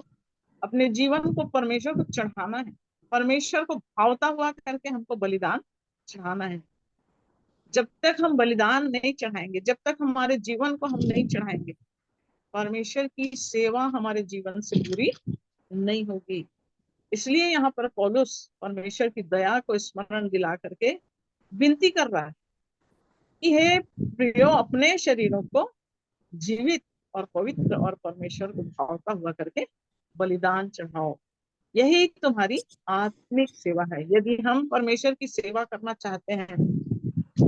अपने जीवन को परमेश्वर को चढ़ाना है, परमेश्वर को भावता हुआ करके हमको बलिदान चढ़ाना है। जब तक हम बलिदान नहीं चढ़ाएंगे, जब तक हमारे जीवन को हम नहीं चढ़ाएंगे, परमेश्वर की सेवा हमारे जीवन से पूरी नहीं होगी। इसलिए यहाँ पर पौलुस परमेश्वर की दया को स्मरण दिला करके विनती कर रहा है कि हे प्रियो, अपने शरीरों को जीवित और पवित्र और परमेश्वर को भावता हुआ करके बलिदान चढ़ाओ। यही तुम्हारी आत्मिक सेवा है। यदि हम परमेश्वर की सेवा करना चाहते हैं,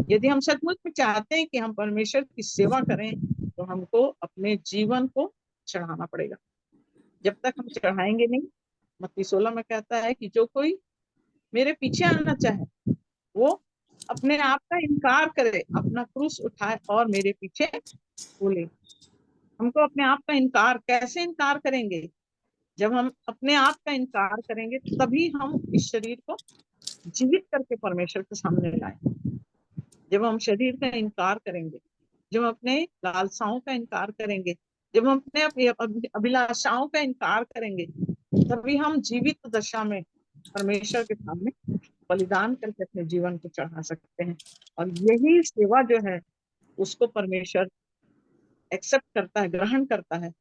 यदि हम सचमुच में चाहते हैं कि हम परमेश्वर की सेवा करें, तो हमको अपने जीवन को चढ़ाना पड़ेगा। जब तक हम चढ़ाएंगे नहीं, मत्ती 16 में कहता है कि जो कोई मेरे पीछे आना चाहे वो अपने आप का इनकार करे, अपना क्रूस उठाए और मेरे पीछे बोले। हमको अपने आप का इनकार कैसे इनकार करेंगे? जब हम अपने आप का इनकार करेंगे तभी हम इस शरीर को जीवित करके परमेश्वर के सामने लाएं। जब हम शरीर का इनकार करेंगे, जब हम अपने लालसाओं का इनकार करेंगे, जब हम अपने अभिलाषाओं का इनकार करेंगे, तभी हम जीवित दशा में परमेश्वर के सामने बलिदान करके अपने जीवन को चढ़ा सकते हैं। और यही सेवा जो है उसको परमेश्वर एक्सेप्ट करता है, ग्रहण करता है।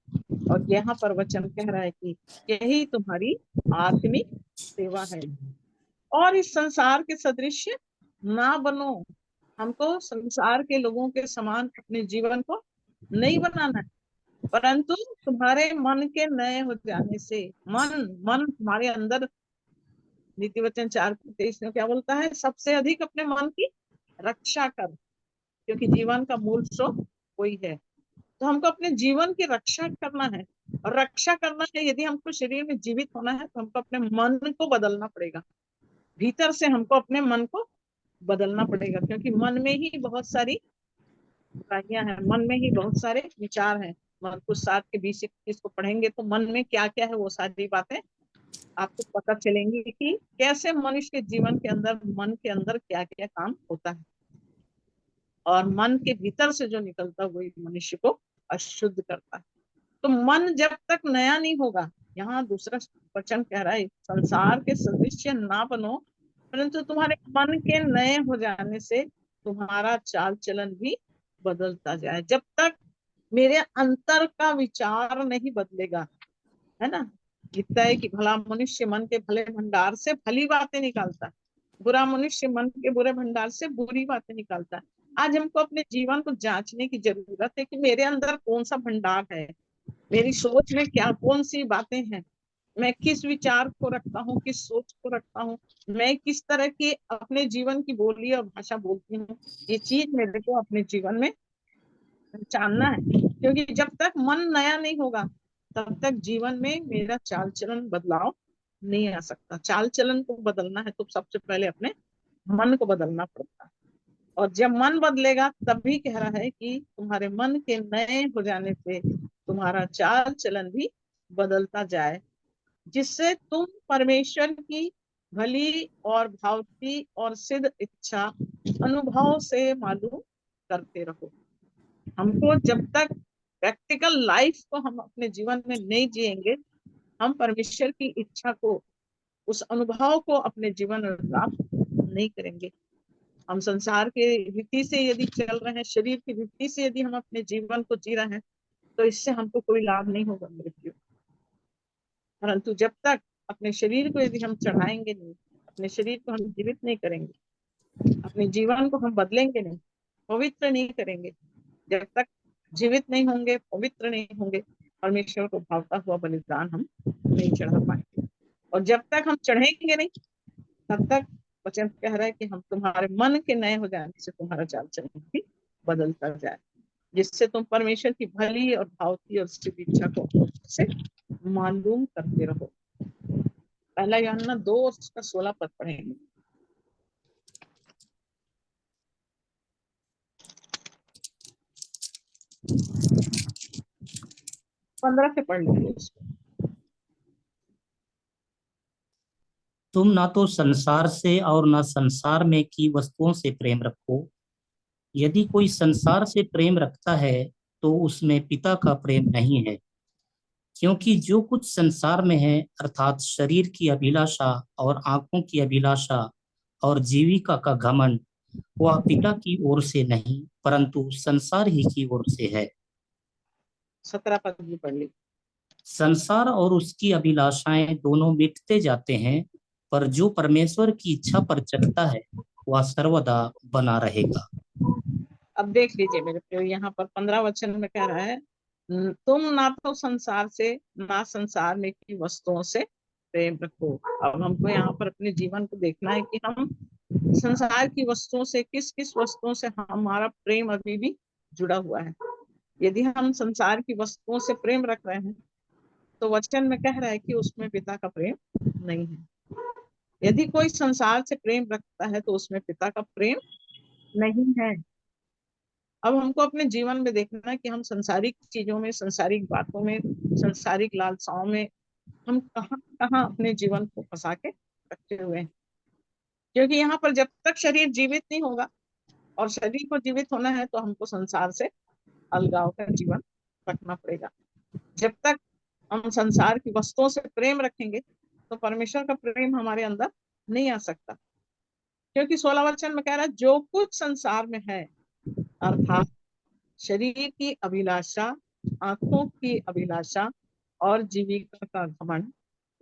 और यहाँ पर वचन कह रहा है कि यही तुम्हारी आत्मिक सेवा है। और इस संसार के सदृश ना बनो। हमको संसार के लोगों के समान अपने जीवन को नहीं बनाना है, परंतु तुम्हारे मन के नए हो जाने से, मन तुम्हारे अंदर, नीति वचन 4:23 में क्या बोलता है? सबसे अधिक अपने मन की रक्षा कर, क्योंकि जीवन का मूल स्रोत वही है। तो हमको अपने जीवन की रक्षा करना है, और रक्षा करना है, यदि हमको शरीर में जीवित होना है तो हमको अपने मन को बदलना पड़ेगा। भीतर से हमको अपने मन को बदलना पड़ेगा, क्योंकि मन में ही बहुत सारी बुराइयां हैं, मन में ही बहुत सारे विचार हैं। कुछ 7 के 20 21 को पढ़ेंगे तो मन में क्या क्या है वो सारी बातें आपको पता चलेंगी कि कैसे मनुष्य के जीवन के अंदर, मन के अंदर क्या क्या काम होता है, और मन के भीतर से जो निकलता है वही मनुष्य को अशुद्ध करता है। तो मन जब तक नया नहीं होगा, यहाँ दूसरा वचन कह रहा है, संसार के सदृश्य ना बनो, परंतु तुम्हारे मन के नए हो जाने से तुम्हारा चाल चलन भी बदलता जाए। जब तक मेरे अंतर का विचार नहीं बदलेगा, है ना, लिखता है कि भला मनुष्य मन के भले भंडार से भली बातें निकालता है, बुरा मनुष्य मन के बुरे भंडार से बुरी बातें निकालता है। आज हमको अपने जीवन को जांचने की जरूरत है कि मेरे अंदर कौन सा भंडार है, मेरी सोच में क्या कौन सी बातें हैं, मैं किस विचार को रखता हूँ, किस सोच को रखता हूँ, मैं किस तरह की अपने जीवन की बोली और भाषा बोलती हूँ। ये चीज मेरे को अपने जीवन में जानना है, क्योंकि जब तक मन नया नहीं होगा तब तक जीवन में मेरा चाल चलन बदलाव नहीं आ सकता। चाल चलन को बदलना है तो सबसे पहले अपने मन को बदलना पड़ता है, और जब मन बदलेगा तभी कह रहा है कि तुम्हारे मन के नए हो जाने से तुम्हारा चाल चलन भी बदलता जाए, जिससे तुम परमेश्वर की भली और भावती और सिद्ध इच्छा अनुभव से मालूम करते रहो। हमको जब तक प्रैक्टिकल लाइफ को हम अपने जीवन में नहीं जिएंगे, हम परमेश्वर की इच्छा को, उस अनुभव को अपने जीवन में प्राप्त नहीं करेंगे। हम संसार के रीति से यदि चल रहे हैं, शरीर की रीति से यदि हम अपने जीवन को जी रहे हैं, तो इससे हमको कोई लाभ नहीं होगा मृत्यु। परंतु जब तक अपने शरीर को यदि हम चढ़ाएंगे नहीं, अपने शरीर को हम जीवित नहीं करेंगे, अपने जीवन को हम बदलेंगे नहीं, पवित्र नहीं करेंगे, जब तक जीवित नहीं होंगे, पवित्र नहीं होंगे, परमेश्वर को भावता हुआ बलिदान हम नहीं चढ़ा पाएंगे। और जब तक हम चढ़ेंगे नहीं, तब तक वचन कह रहा है कि हम तुम्हारे मन के नए हो जाने से तुम्हारा चाल चलन भी बदलता जाए, जिससे तुम परमेश्वर की भली और भावती और सिद्ध इच्छा को से मालूम करते रहो। पहला यूहन्ना 2:16 पढ़ेंगे। 15 से पढ़ लीजिए इसको। तुम ना तो संसार से और ना संसार में की वस्तुओं से प्रेम रखो। यदि कोई संसार से प्रेम रखता है तो उसमें पिता का प्रेम नहीं है, क्योंकि जो कुछ संसार में है, अर्थात शरीर की अभिलाषा और आंखों की अभिलाषा और जीविका का घमंड, वह पिता की ओर से नहीं परंतु संसार ही की ओर से है। 17 पद भी पढ़ लीजिए। संसार और उसकी अभिलाषाएं दोनों मिटते जाते हैं, पर जो परमेश्वर की इच्छा पर चलता है वह सर्वदा बना रहेगा। अब देख लीजिए मेरे प्रिय, यहाँ पर 15 वचन में कह रहा है, तुम ना तो संसार से ना संसार में की वस्तुओं से प्रेम रखो। अब हमको यहाँ पर अपने जीवन को देखना है कि हम संसार की वस्तुओं से, किस किस वस्तुओं से हमारा प्रेम अभी भी जुड़ा हुआ है। यदि हम संसार की वस्तुओं से प्रेम रख रहे हैं तो वचन में कह रहा है कि उसमें पिता का प्रेम नहीं है। यदि कोई संसार से प्रेम रखता है तो उसमें पिता का प्रेम नहीं है। अब हमको अपने जीवन में देखना है कि हम संसारिक चीजों में, संसारिक बातों में, संसारिक लालसाओं में हम कहाँ कहाँ अपने जीवन को फंसा के रखे हुए हैं। क्योंकि यहाँ पर जब तक शरीर जीवित नहीं होगा, और शरीर को जीवित होना है तो हमको संसार से अलगाव का जीवन रखना पड़ेगा। जब तक हम संसार की वस्तुओं से प्रेम रखेंगे तो परमेश्वर का प्रेम हमारे अंदर नहीं आ सकता। क्योंकि 16 वचन में कह रहा है, जो कुछ संसार में है, अर्थात शरीर की अभिलाषा, आंखों की अभिलाषा और जीविका का घमंड,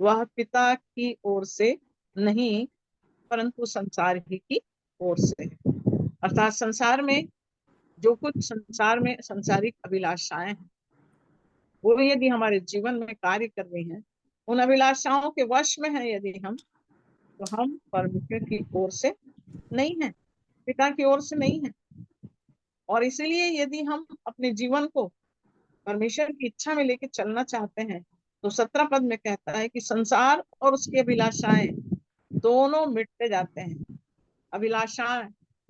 वह पिता की ओर से नहीं परंतु संसार ही की ओर से है। अर्थात संसार में जो कुछ संसार में संसारिक अभिलाषाएं हैं, वो यदि हमारे जीवन में कार्य कर रही हैं, उन अभिलाषाओं के वश में है यदि हम, तो हम परमेश्वर की ओर से नहीं है, पिता की ओर से नहीं है। और इसलिए यदि हम अपने जीवन को परमेश्वर की इच्छा में लेके चलना चाहते हैं तो 17 पद में कहता है कि संसार और उसकी अभिलाषाएं दोनों मिटते जाते हैं, अभिलाषा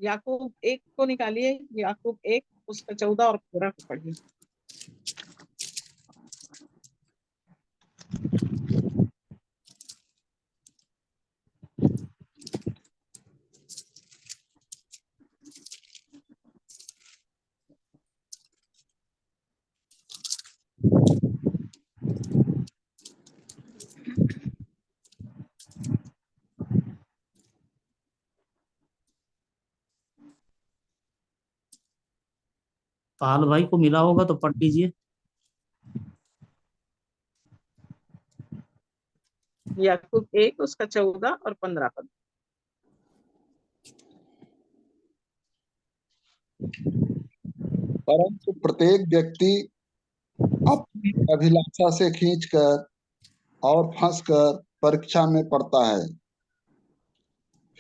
याकूब 1 को निकालिए, याकूब 1 उसका 14 और 15 को पढ़िए। पाल भाई को मिला होगा तो पढ़ लीजिए। याकूब 1 उसका 14 और 15 पद। परंतु प्रत्येक व्यक्ति अपनी अभिलाषा से खींचकर और फंसकर परीक्षा में पड़ता है।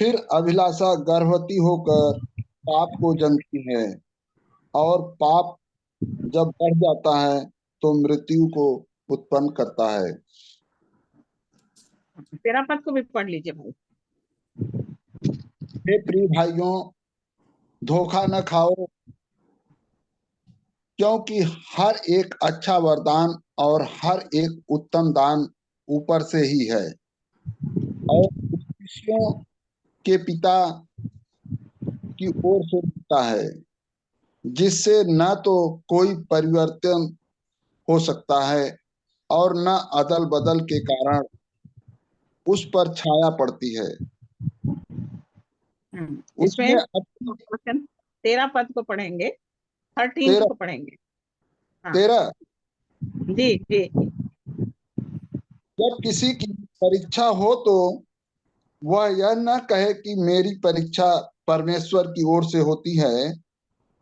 फिर अभिलाषा गर्भवती होकर पाप को जन्मती है, और पाप जब बढ़ जाता है तो मृत्यु को उत्पन्न करता है। 13 पद को भी पढ़ लीजिए भाई। हे प्रिय भाइयों, धोखा न खाओ, क्योंकि हर एक अच्छा वरदान और हर एक उत्तम दान ऊपर से ही है और खुशियों के पिता की ओर से होता है, जिससे न तो कोई परिवर्तन हो सकता है और न अदल बदल के कारण उस पर छाया पड़ती है। उसने इसमें अपनी 13 पद को पढ़ेंगे, 13 तेरह को पढ़ेंगे। हाँ 13 जी जी। जब किसी की परीक्षा हो तो वह यह न कहे कि मेरी परीक्षा परमेश्वर की ओर से होती है,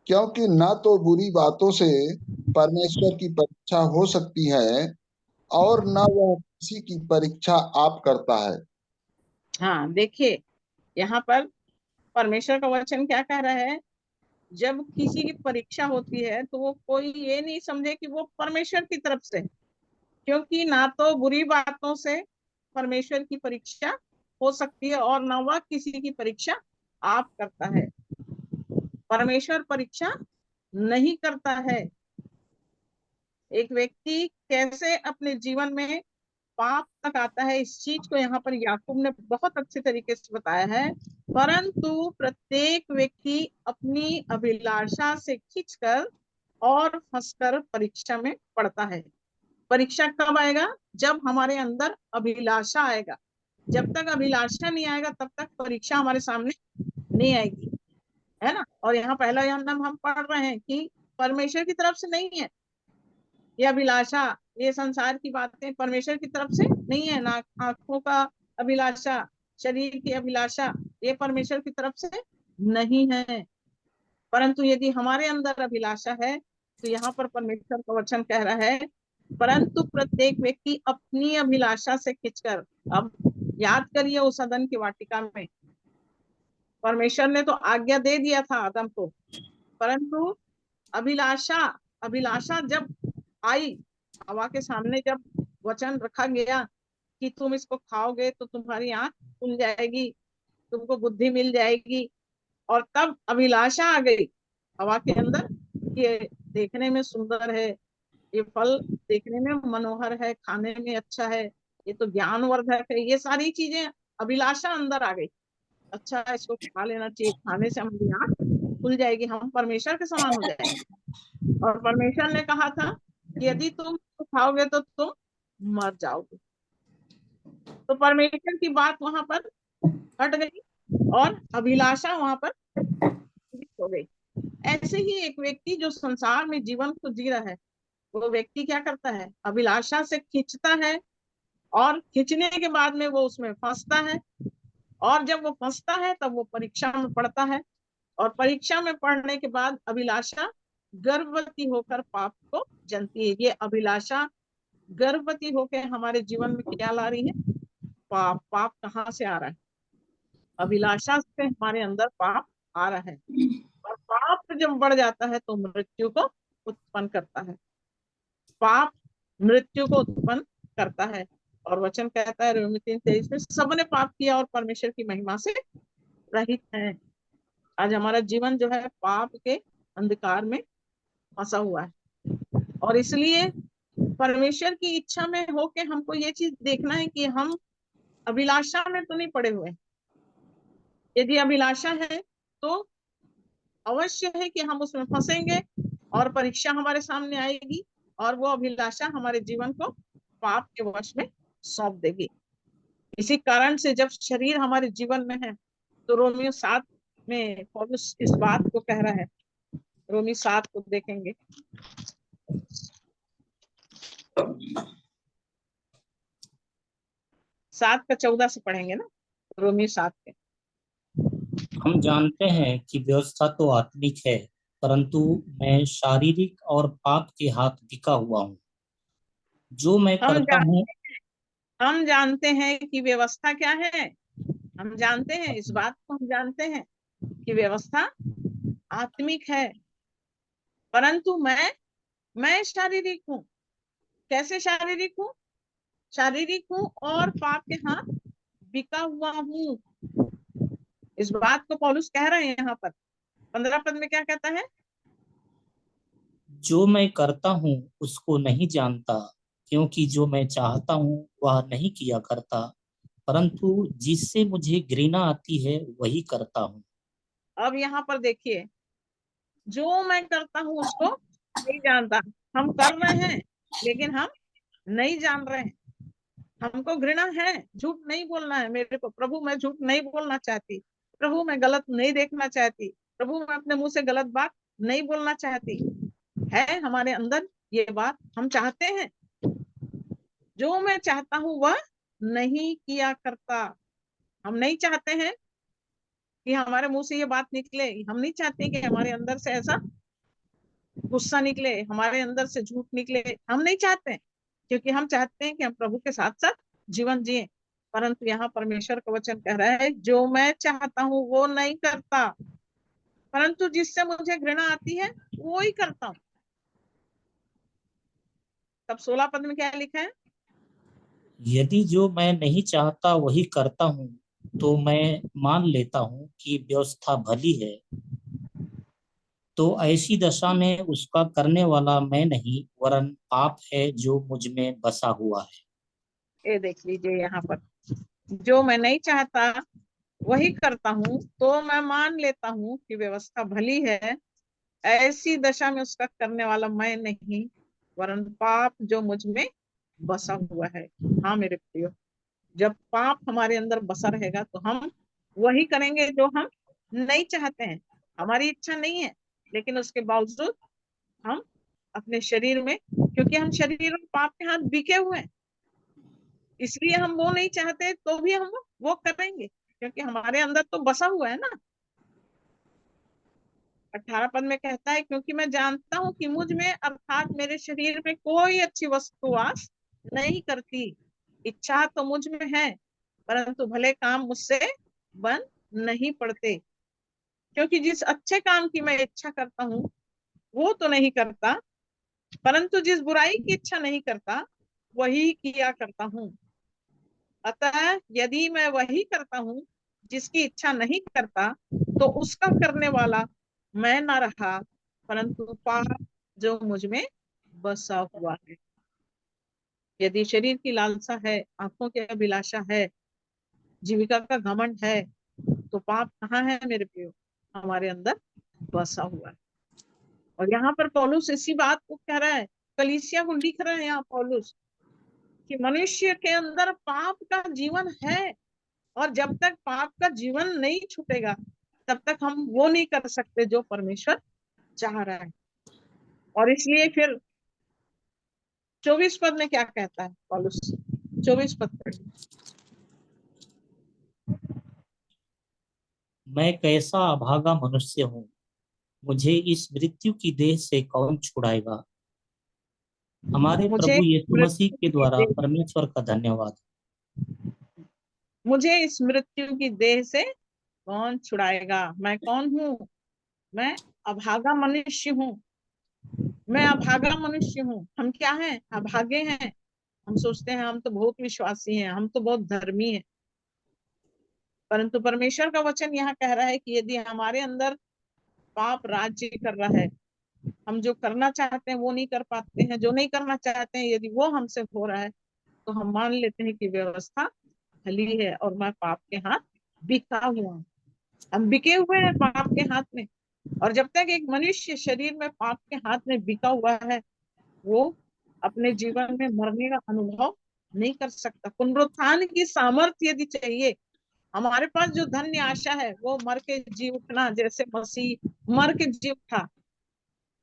क्योंकि न तो बुरी बातों से परमेश्वर की परीक्षा हो सकती है और न वह किसी की परीक्षा आप करता है। हाँ देखिए, यहाँ पर परमेश्वर का वचन क्या कह रहा है, जब किसी की परीक्षा होती है तो वो कोई ये नहीं समझे कि वो परमेश्वर की तरफ से, क्योंकि ना तो बुरी बातों से परमेश्वर की परीक्षा हो सकती है और ना वह किसी की परीक्षा आप करता है। परमेश्वर परीक्षा नहीं करता है। एक व्यक्ति कैसे अपने जीवन में पाप तक आता है, इस चीज को यहाँ पर याकूब ने बहुत अच्छे तरीके से बताया है। परंतु प्रत्येक व्यक्ति अपनी अभिलाषा से खींचकर और फंसकर परीक्षा में पड़ता है। परीक्षा कब आएगा? जब हमारे अंदर अभिलाषा आएगा। जब तक अभिलाषा नहीं आएगा तब तक परीक्षा हमारे सामने नहीं आएगी, है ना। और यहाँ पहला हम पढ़ रहे हैं कि परमेश्वर की तरफ से नहीं है ये अभिलाषा, ये संसार की बातें परमेश्वर की तरफ से नहीं है। ना आंखों का अभिलाषा, शरीर की अभिलाषा, ये परमेश्वर की तरफ से नहीं है। परंतु यदि हमारे अंदर अभिलाषा है तो यहाँ पर परमेश्वर का वचन कह रहा है, परंतु प्रत्येक व्यक्ति अपनी अभिलाषा से खींचकर। अब याद करिए उस अदन की वाटिका में परमेश्वर ने तो आज्ञा दे दिया था आदम को, परंतु अभिलाषा अभिलाषा जब आई, हवा के सामने जब वचन रखा गया कि तुम इसको खाओगे तो तुम्हारी आंख खुल जाएगी, तुमको बुद्धि मिल जाएगी, और तब अभिलाषा आ गई हवा के अंदर कि ये देखने में सुंदर है, ये फल देखने में मनोहर है, खाने में अच्छा है, ये तो ज्ञानवर्धक है, ये सारी चीजें अभिलाषा अंदर आ गई। अच्छा इसको खा लेना चाहिए, खाने से हमारी आंख खुल जाएगी, हम परमेश्वर के समान हो जाएंगे। और परमेश्वर ने कहा था कि यदि तुम खाओगे तो तुम मर जाओगे। तो परमेश्वर की बात वहां पर हट गई और अभिलाषा वहां पर हो गई। ऐसे ही एक व्यक्ति जो संसार में जीवन को जी रहा है, वो व्यक्ति क्या करता है? अभिलाषा से खींचता है और खींचने के बाद में वो उसमें फंसता है, और जब वो फंसता है तब वो परीक्षा में पड़ता है, और परीक्षा में पढ़ने के बाद अभिलाषा गर्भवती होकर पाप को जनती है। ये अभिलाषा गर्भवती होकर हमारे जीवन में क्या ला रही है? पाप। पाप कहाँ से आ रहा है? अभिलाषा से हमारे अंदर पाप आ रहा है, और पाप जब बढ़ जाता है तो मृत्यु को उत्पन्न करता है। पाप मृत्यु को उत्पन्न करता है। और वचन कहता है रोमी 3:23 में, सबने पाप किया और परमेश्वर की महिमा से रहित हैं। आज हमारा जीवन जो है पाप के अंधकार में फंसा हुआ है, और इसलिए परमेश्वर की इच्छा में होके हमको ये चीज देखना है कि हम अभिलाषा में तो नहीं पड़े हुए। यदि अभिलाषा है तो अवश्य है कि हम उसमें फंसेंगे और परीक्षा हमारे सामने आएगी, और वो अभिलाषा हमारे जीवन को पाप के वश में सौंप देगी। इसी कारण से जब शरीर हमारे जीवन में है तो रोमियो 7 में पौलुस इस बात को कह रहा है। रोमी 7 को देखेंगे, 7 का 14 से पढ़ेंगे ना, रोमी 7 के। हम जानते हैं कि व्यवस्था तो आत्मिक है, परंतु मैं शारीरिक और पाप के हाथ बिका हुआ हूँ। जो मैं करता हूँ, हम जानते हैं कि व्यवस्था क्या है। हम जानते हैं, इस बात को हम जानते हैं कि व्यवस्था आत्मिक है, परंतु मैं शारीरिक हूँ। कैसे शारीरिक हूँ? शारीरिक हूँ और पाप के हाथ बिका हुआ हूँ। इस बात को पौलुस कह रहे हैं यहाँ पर। 15 पद में क्या कहता है? जो मैं करता हूँ उसको नहीं जानता, क्योंकि जो मैं चाहता हूँ वह नहीं किया करता, परंतु जिससे मुझे घृणा आती है वही करता हूँ। अब यहाँ पर देखिए, जो मैं करता हूँ उसको नहीं जानता। हम कर रहे हैं लेकिन हम नहीं जान रहे हैं। हमको घृणा है, झूठ नहीं बोलना है मेरे को। प्रभु मैं झूठ नहीं बोलना चाहती, प्रभु मैं गलत नहीं देखना चाहती, प्रभु मैं अपने मुंह से गलत बात नहीं बोलना चाहती। है हमारे अंदर ये बात, हम चाहते हैं। जो मैं चाहता हूँ वह नहीं किया करता। हम नहीं चाहते हैं कि हमारे मुंह से ये बात निकले। हम नहीं चाहते कि हमारे अंदर से ऐसा गुस्सा निकले, हमारे अंदर से झूठ निकले। हम नहीं चाहते हैं, क्योंकि हम चाहते हैं कि हम प्रभु के साथ साथ जीवन जिए। परंतु यहाँ परमेश्वर का वचन कह रहा है, जो मैं चाहता हूँ वो नहीं करता, परंतु जिससे मुझे घृणा आती है वो ही करता हूँ। तब 16 पद में क्या लिखा है? यदि जो मैं नहीं चाहता वही करता हूँ, तो मैं मान लेता हूँ कि व्यवस्था भली है। तो ऐसी दशा में उसका करने वाला मैं नहीं, वरन पाप है जो मुझ में बसा हुआ है। ये देख लीजिए यहाँ पर, जो मैं नहीं चाहता वही करता हूँ, तो मैं मान लेता हूँ कि व्यवस्था भली है। ऐसी दशा में उसका करने वाला मैं नहीं, वरन पाप जो मुझ में बसा हुआ है। हाँ मेरे प्रियो, जब पाप हमारे अंदर बसा रहेगा तो हम वही करेंगे जो हम नहीं चाहते हैं। हमारी इच्छा नहीं है, लेकिन उसके बावजूद हम अपने शरीर में, क्योंकि हम शरीर और पाप के हाथ बिके हुए हैं, इसलिए हम वो नहीं चाहते तो भी हम वो करेंगे, क्योंकि हमारे अंदर तो बसा हुआ है ना। 18 पद में कहता है, क्योंकि मैं जानता हूँ कि मुझ में अर्थात मेरे शरीर में कोई अच्छी वस्तु वास नहीं करती। इच्छा तो मुझ में है, परंतु भले काम मुझसे बन नहीं पड़ते। क्योंकि जिस अच्छे काम की मैं इच्छा करता हूँ वो तो नहीं करता, परंतु जिस बुराई की इच्छा नहीं करता वही किया करता हूँ। अतः यदि मैं वही करता हूँ जिसकी इच्छा नहीं करता, तो उसका करने वाला मैं ना रहा, परंतु पाप जो मुझ में बसा हुआ है। यदि शरीर की लालसा है, आंखों की अभिलाषा है, जीविका का घमंड है, तो पाप कहाँ है मेरे प्रियो? हमारे अंदर बसा हुआ है। और यहाँ पर पौलुस इसी बात को कह रहा है, कलीसिया को लिख रहे हैं यहाँ पौलुस, कि मनुष्य के अंदर पाप का जीवन है, और जब तक पाप का जीवन नहीं छूटेगा तब तक हम वो नहीं कर सकते जो परमेश्वर चाह रहा है। और इसलिए फिर 24 पद में क्या कहता है पौलुस? 24 पद पर, मैं कैसा अभागा मनुष्य हूँ, मुझे इस मृत्यु की देह से कौन छुड़ाएगा। हमारे मुझे प्रभु यीशु मसीह मृत्यु के की द्वारा देह, परमेश्वर का धन्यवाद। मुझे इस मृत्यु की देह से कौन छुड़ाएगा? मैं कौन हूँ? मैं अभागा मनुष्य हूँ। मैं अभागा मनुष्य हूँ। हम क्या हैं? अभागे हैं। हम सोचते हैं हम तो बहुत विश्वासी हैं, हम तो बहुत धर्मी हैं, परंतु परमेश्वर का वचन यहाँ कह रहा है कि यदि हमारे अंदर पाप राज्य कर रहा है, हम जो करना चाहते हैं वो नहीं कर पाते हैं, जो नहीं करना चाहते हैं यदि वो हमसे हो रहा है, तो हम मान लेते हैं कि व्यवस्था खली है और मैं पाप के हाथ बिका हुआ हूँ। हम बिके हुए हैं पाप के हाथ में। और जब तक एक मनुष्य शरीर में पाप के हाथ में बिका हुआ है, वो अपने जीवन में मरने का अनुभव नहीं कर सकता। पुनरुत्थान की सामर्थ्य यदि चाहिए, हमारे पास जो धन्य आशा है वो मर के जी उठना, जैसे मसीह मर के जी उठा,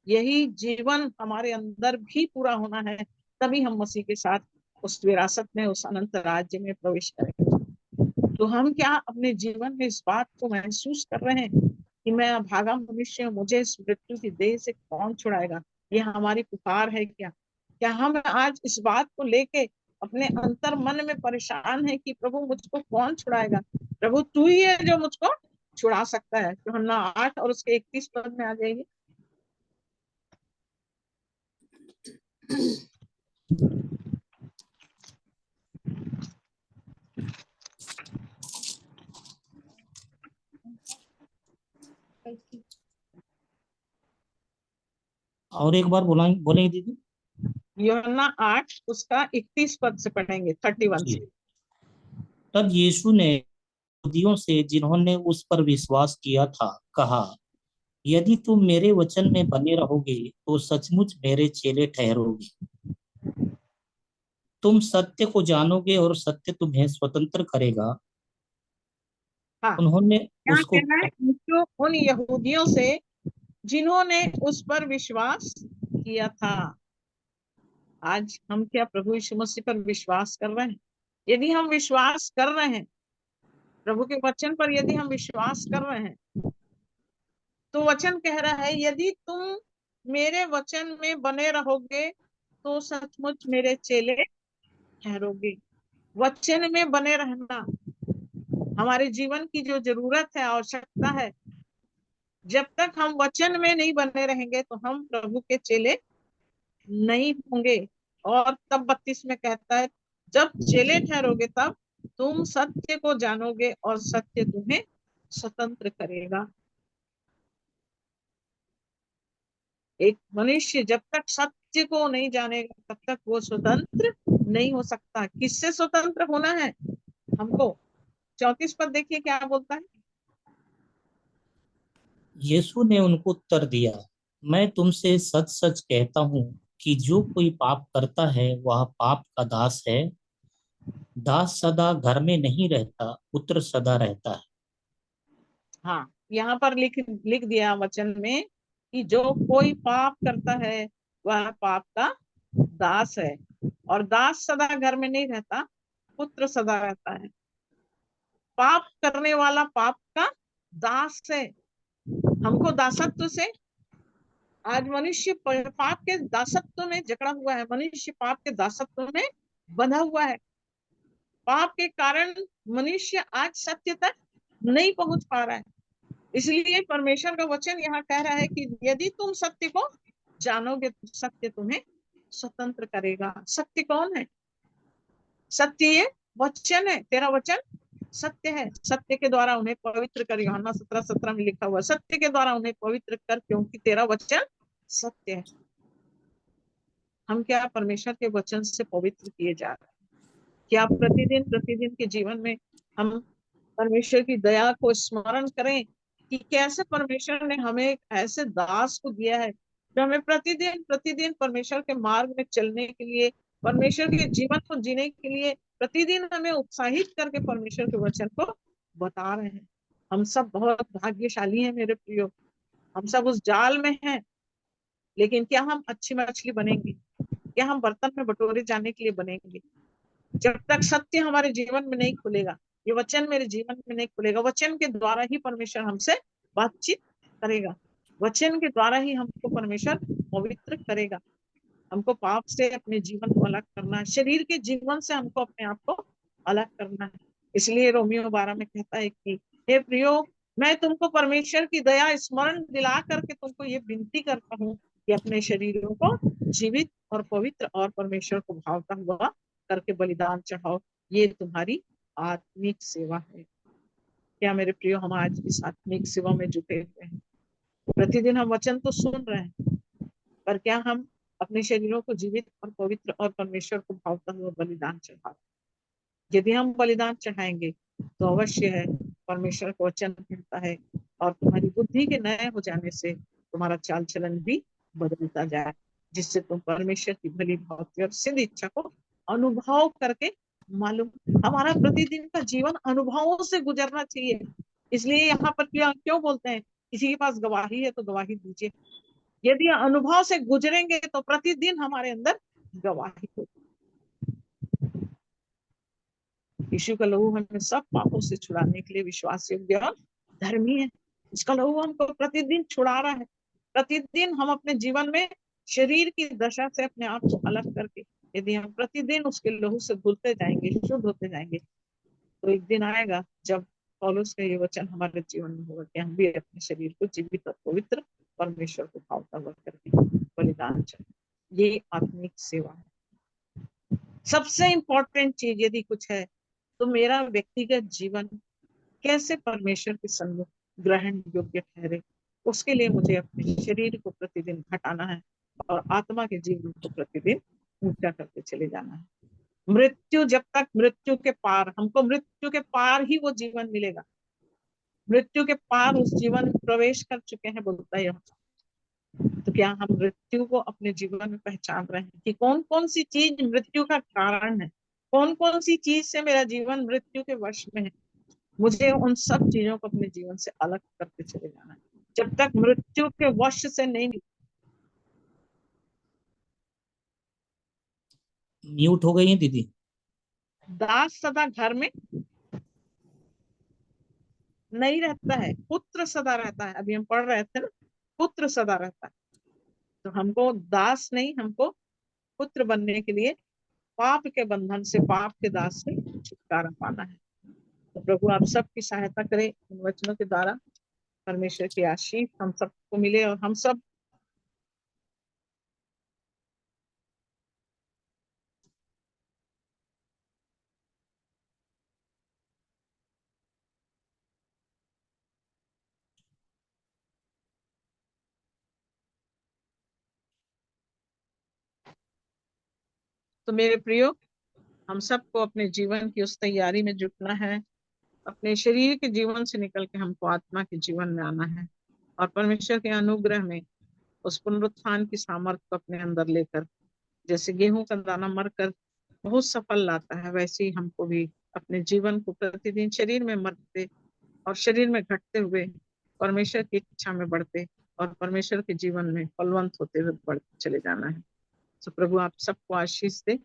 यही जीवन हमारे अंदर भी पूरा होना है, तभी हम मसीह के साथ उस विरासत में, उस अनंत राज्य में प्रवेश करेंगे। तो हम क्या अपने जीवन में इस बात को महसूस कर रहे हैं कि मैं अभागा मनुष्य हूँ, मुझे इस मृत्यु की देह से कौन छुड़ाएगा? ये हमारी पुकार है क्या? क्या हम आज इस बात को लेके अपने अंतर मन में परेशान है कि प्रभु मुझको कौन छुड़ाएगा? प्रभु तू ही है जो मुझको छुड़ा सकता है। यूहन्ना 8 और उसके 31 पद में आ जाइए। और एक बार बोलेंगे दीदी? यूहन्ना 8 उसका 31 पद से पढ़ेंगे, 31 जी। से। तब यीशु ने यहूदियों से जिन्होंने उस पर विश्वास किया था कहा, यदि तुम मेरे वचन में बने रहोगे तो सचमुच मेरे चेले ठहरोगे। तुम सत्य को जानोगे और सत्य तुम्हें स्वतंत्र करेगा। हाँ, उन्होंने क्या उसको कहना है? यीशु उन यहूदियों से जिन्होंने उस पर विश्वास किया था। आज हम क्या प्रभु यीशु मसीह पर विश्वास कर रहे हैं? यदि हम विश्वास कर रहे हैं, प्रभु के वचन पर यदि हम विश्वास कर रहे हैं, तो वचन कह रहा है यदि तुम मेरे वचन में बने रहोगे तो सचमुच मेरे चेले ठहरोगे। वचन में बने रहना हमारे जीवन की जो जरूरत है, आवश्यकता है। जब तक हम वचन में नहीं बने रहेंगे तो हम प्रभु के चेले नहीं होंगे। और तब 32 में कहता है, जब चेले ठहरोगे तब तुम सत्य को जानोगे और सत्य तुम्हें स्वतंत्र करेगा। एक मनुष्य जब तक सत्य को नहीं जानेगा तब तक वो स्वतंत्र नहीं हो सकता। किससे स्वतंत्र होना है हमको? 34 पद देखिए क्या बोलता है। यीशु ने उनको उत्तर दिया, मैं तुमसे सच सच कहता हूँ कि जो कोई पाप करता है वह पाप का दास है। दास सदा घर में नहीं रहता, पुत्र सदा रहता है। हाँ, यहाँ पर लिख लिख दिया वचन में कि जो कोई पाप करता है वह पाप का दास है। और दास सदा घर में नहीं रहता, पुत्र सदा रहता है। पाप करने वाला पाप का दास है। हमको दासत्व से, आज मनुष्य पाप के दासत्व में जकड़ा हुआ है। मनुष्य पाप के दासत्व में बंधा हुआ है। पाप के कारण मनुष्य आज सत्य तक नहीं पहुंच पा रहा है। इसलिए परमेश्वर का वचन यहाँ कह रहा है कि यदि तुम सत्य को जानोगे तो सत्य तुम्हें स्वतंत्र करेगा। सत्य कौन है? सत्य ये वचन है। तेरा वचन सत्य है। सत्य के द्वारा उन्हें पवित्र कर, यूहन्ना 17:17 में लिखा हुआ, सत्य के द्वारा उन्हें पवित्र कर क्योंकि तेरा वचन सत्य है। हम क्या परमेश्वर के वचन से पवित्र किए जा रहे हैं? क्या प्रतिदिन प्रतिदिन के जीवन में हम परमेश्वर की दया को स्मरण करें कि कैसे परमेश्वर ने हमें एक ऐसे दास को दिया है जो हमें प्रतिदिन प्रतिदिन परमेश्वर के मार्ग में चलने के लिए, परमेश्वर के जीवन को जीने के लिए प्रतिदिन हमें उत्साहित करके परमेश्वर के वचन को बता रहे हैं। हम सब बहुत भाग्यशाली हैं मेरे प्रियो। हम सब उस जाल में हैं, लेकिन क्या हम अच्छी मछली बनेंगे? क्या हम बर्तन में बटोरे जाने के लिए बनेंगे? जब तक सत्य हमारे जीवन में नहीं खुलेगा, ये वचन मेरे जीवन में नहीं खुलेगा। वचन के द्वारा ही परमेश्वर हमसे बातचीत करेगा। वचन के द्वारा ही हमको परमेश्वर पवित्र करेगा। हमको पाप से अपने जीवन को अलग करना है, शरीर के जीवन से हमको अपने आप को अलग करना है। इसलिए रोमियो 12 में कहता है कि हे प्रियो, मैं तुमको परमेश्वर की दया स्मरण दिला करके तुमको ये विनती करता हूँ कि अपने शरीरों को जीवित और पवित्र और परमेश्वर को भावता हुआ करके बलिदान चढ़ाओ। ये तुम्हारी आत्मिक सेवा है। क्या मेरे प्रियो, हम आज इस आत्मिक सेवा में जुटे हुए हैं? प्रतिदिन हम वचन तो सुन रहे हैं, पर क्या हम अपने शरीरों को जीवित और पवित्र और परमेश्वर को भावता हुआ बलिदान चढ़ाते? यदि हम बलिदान चढ़ाएंगे तो अवश्य है, परमेश्वर का वचन कहता है, और तुम्हारी बुद्धि के नए हो जाने से तुम्हारा चाल चलन भी बदलता जाए, जिससे तुम परमेश्वर की भली भावती और सिद्ध इच्छा को अनुभव करके मालूम। हमारा प्रतिदिन का जीवन अनुभवों से गुजरना चाहिए। इसलिए यहाँ पर क्यों बोलते हैं, किसी के पास गवाही है तो गवाही दीजिए। यदि अनुभव से गुजरेंगे तो प्रतिदिन हमारे अंदर गवाही होगी। यीशु का लहू हमें सब पापों से छुड़ाने के लिए विश्वास योग्य और धर्मी है। इसका लहू हमको प्रतिदिन छुड़ा रहा है। प्रतिदिन हम अपने जीवन में शरीर की दशा से अपने आप को अलग करके, यदि हम प्रतिदिन उसके लहू से धुलते जाएंगे, शुद्ध होते जाएंगे, तो एक दिन आएगा जब पौलुस का ये वचन हमारे जीवन में होगा कि हम भी अपने शरीर को जीवित और पवित्र परमेश्वर को भावता हुआ करके बलिदान चढ़ाएं। ये आत्मिक सेवा है। सबसे इंपॉर्टेंट चीज यदि कुछ है तो मेरा व्यक्तिगत जीवन कैसे परमेश्वर के सम्मुख ग्रहण योग्य ठहरे, उसके लिए मुझे अपने शरीर को प्रतिदिन घटाना है और आत्मा के जीवन को प्रतिदिन ऊंचा करते चले जाना है। मृत्यु, जब तक मृत्यु के पार, हमको मृत्यु के पार ही वो जीवन मिलेगा। मृत्यु के पार उस जीवन में प्रवेश कर चुके हैं बोलता है। तो क्या हम मृत्यु को अपने जीवन में पहचान रहे हैं कि कौन कौन सी चीज मृत्यु का कारण है, कौन कौन सी चीज से मेरा जीवन मृत्यु के वश में है? मुझे उन सब चीजों को अपने जीवन से अलग करते चले जाना है जब तक मृत्यु के वश से नहीं। म्यूट हो गई है दीदी। दास सदा घर में नहीं रहता है, पुत्र सदा रहता है। अभी हम पढ़ रहे थे ना, पुत्र सदा रहता है। तो हमको दास नहीं, हमको पुत्र बनने के लिए पाप के बंधन से, पाप के दास से छुटकारा पाना है। तो प्रभु आप सबकी सहायता करें इन वचनों के द्वारा। परमेश्वर की आशीष हम सबको मिले और हम सब तो मेरे प्रियो, हम सबको अपने जीवन की उस तैयारी में जुटना है। अपने शरीर के जीवन से निकल के हमको आत्मा के जीवन में आना है और परमेश्वर के अनुग्रह में उस पुनरुत्थान की सामर्थ्य को अपने अंदर लेकर, जैसे गेहूं का दाना मरकर बहुत सफल लाता है, वैसे ही हमको भी अपने जीवन को प्रतिदिन शरीर में मरते और शरीर में घटते हुए परमेश्वर की इच्छा में बढ़ते और परमेश्वर के जीवन में फलवंत होते हुए बढ़ते चले जाना है। तो प्रभु आप सबको आशीष दे।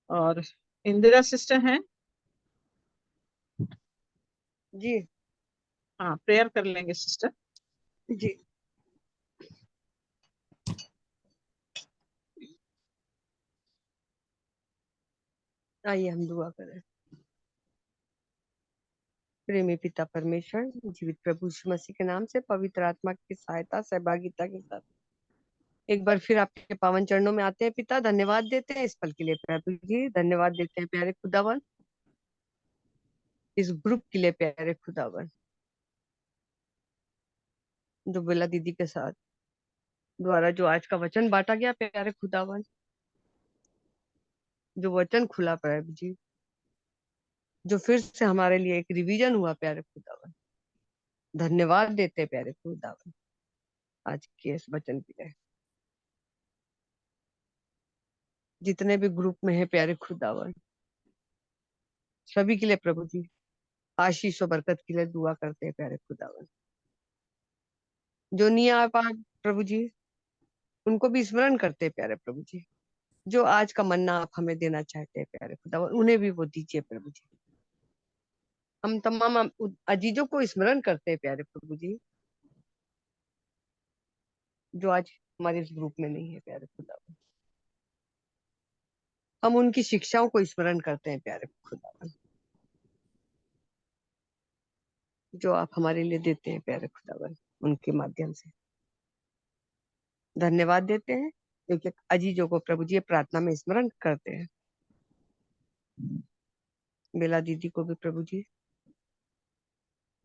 और इंदिरा सिस्टर हैं जी हाँ, प्रेयर कर लेंगे सिस्टर। जी। आइए हम दुआ करें। प्रेमी पिता परमेश्वर, जीवित प्रभु यीशु मसीह के नाम से, पवित्र आत्मा की सहायता सहभागिता के साथ एक बार फिर आपके पावन चरणों में आते हैं पिता। धन्यवाद देते हैं इस पल के लिए प्रभु जी, धन्यवाद देते हैं प्यारे खुदावन, इस ग्रुप के लिए प्यारे खुदावन, जो बेला दीदी के साथ द्वारा जो आज का वचन बांटा गया प्यारे खुदावन, जो वचन खुला प्रभु जी, जो फिर से हमारे लिए एक रिवीजन हुआ प्यारे खुदावन, धन्यवाद देते हैं प्यारे खुदावन आज के इस वचन के लिए। जितने भी ग्रुप में है प्यारे खुदावन, सभी के लिए प्रभु जी आशीष और बरकत के लिए दुआ करते हैं प्यारे खुदावन। जो नहीं आ पा प्रभु जी, उनको भी स्मरण करते हैं प्यारे प्रभु जी। जो आज का मन्ना आप हमें देना चाहते हैं प्यारे खुदावन, उन्हें भी वो दीजिए प्रभु जी। हम तमाम अजीजों को स्मरण करते हैं प्यारे प्रभु जी, जो आज हमारे इस ग्रुप में नहीं है प्यारे खुदावन। हम उनकी शिक्षाओं को स्मरण करते हैं प्यारे खुदावन, जो आप हमारे लिए देते हैं प्यारे खुदावन। उनके माध्यम से धन्यवाद देते हैं, क्योंकि अजीजों को प्रभु जी प्रार्थना में स्मरण करते हैं। बेला दीदी को भी प्रभु जी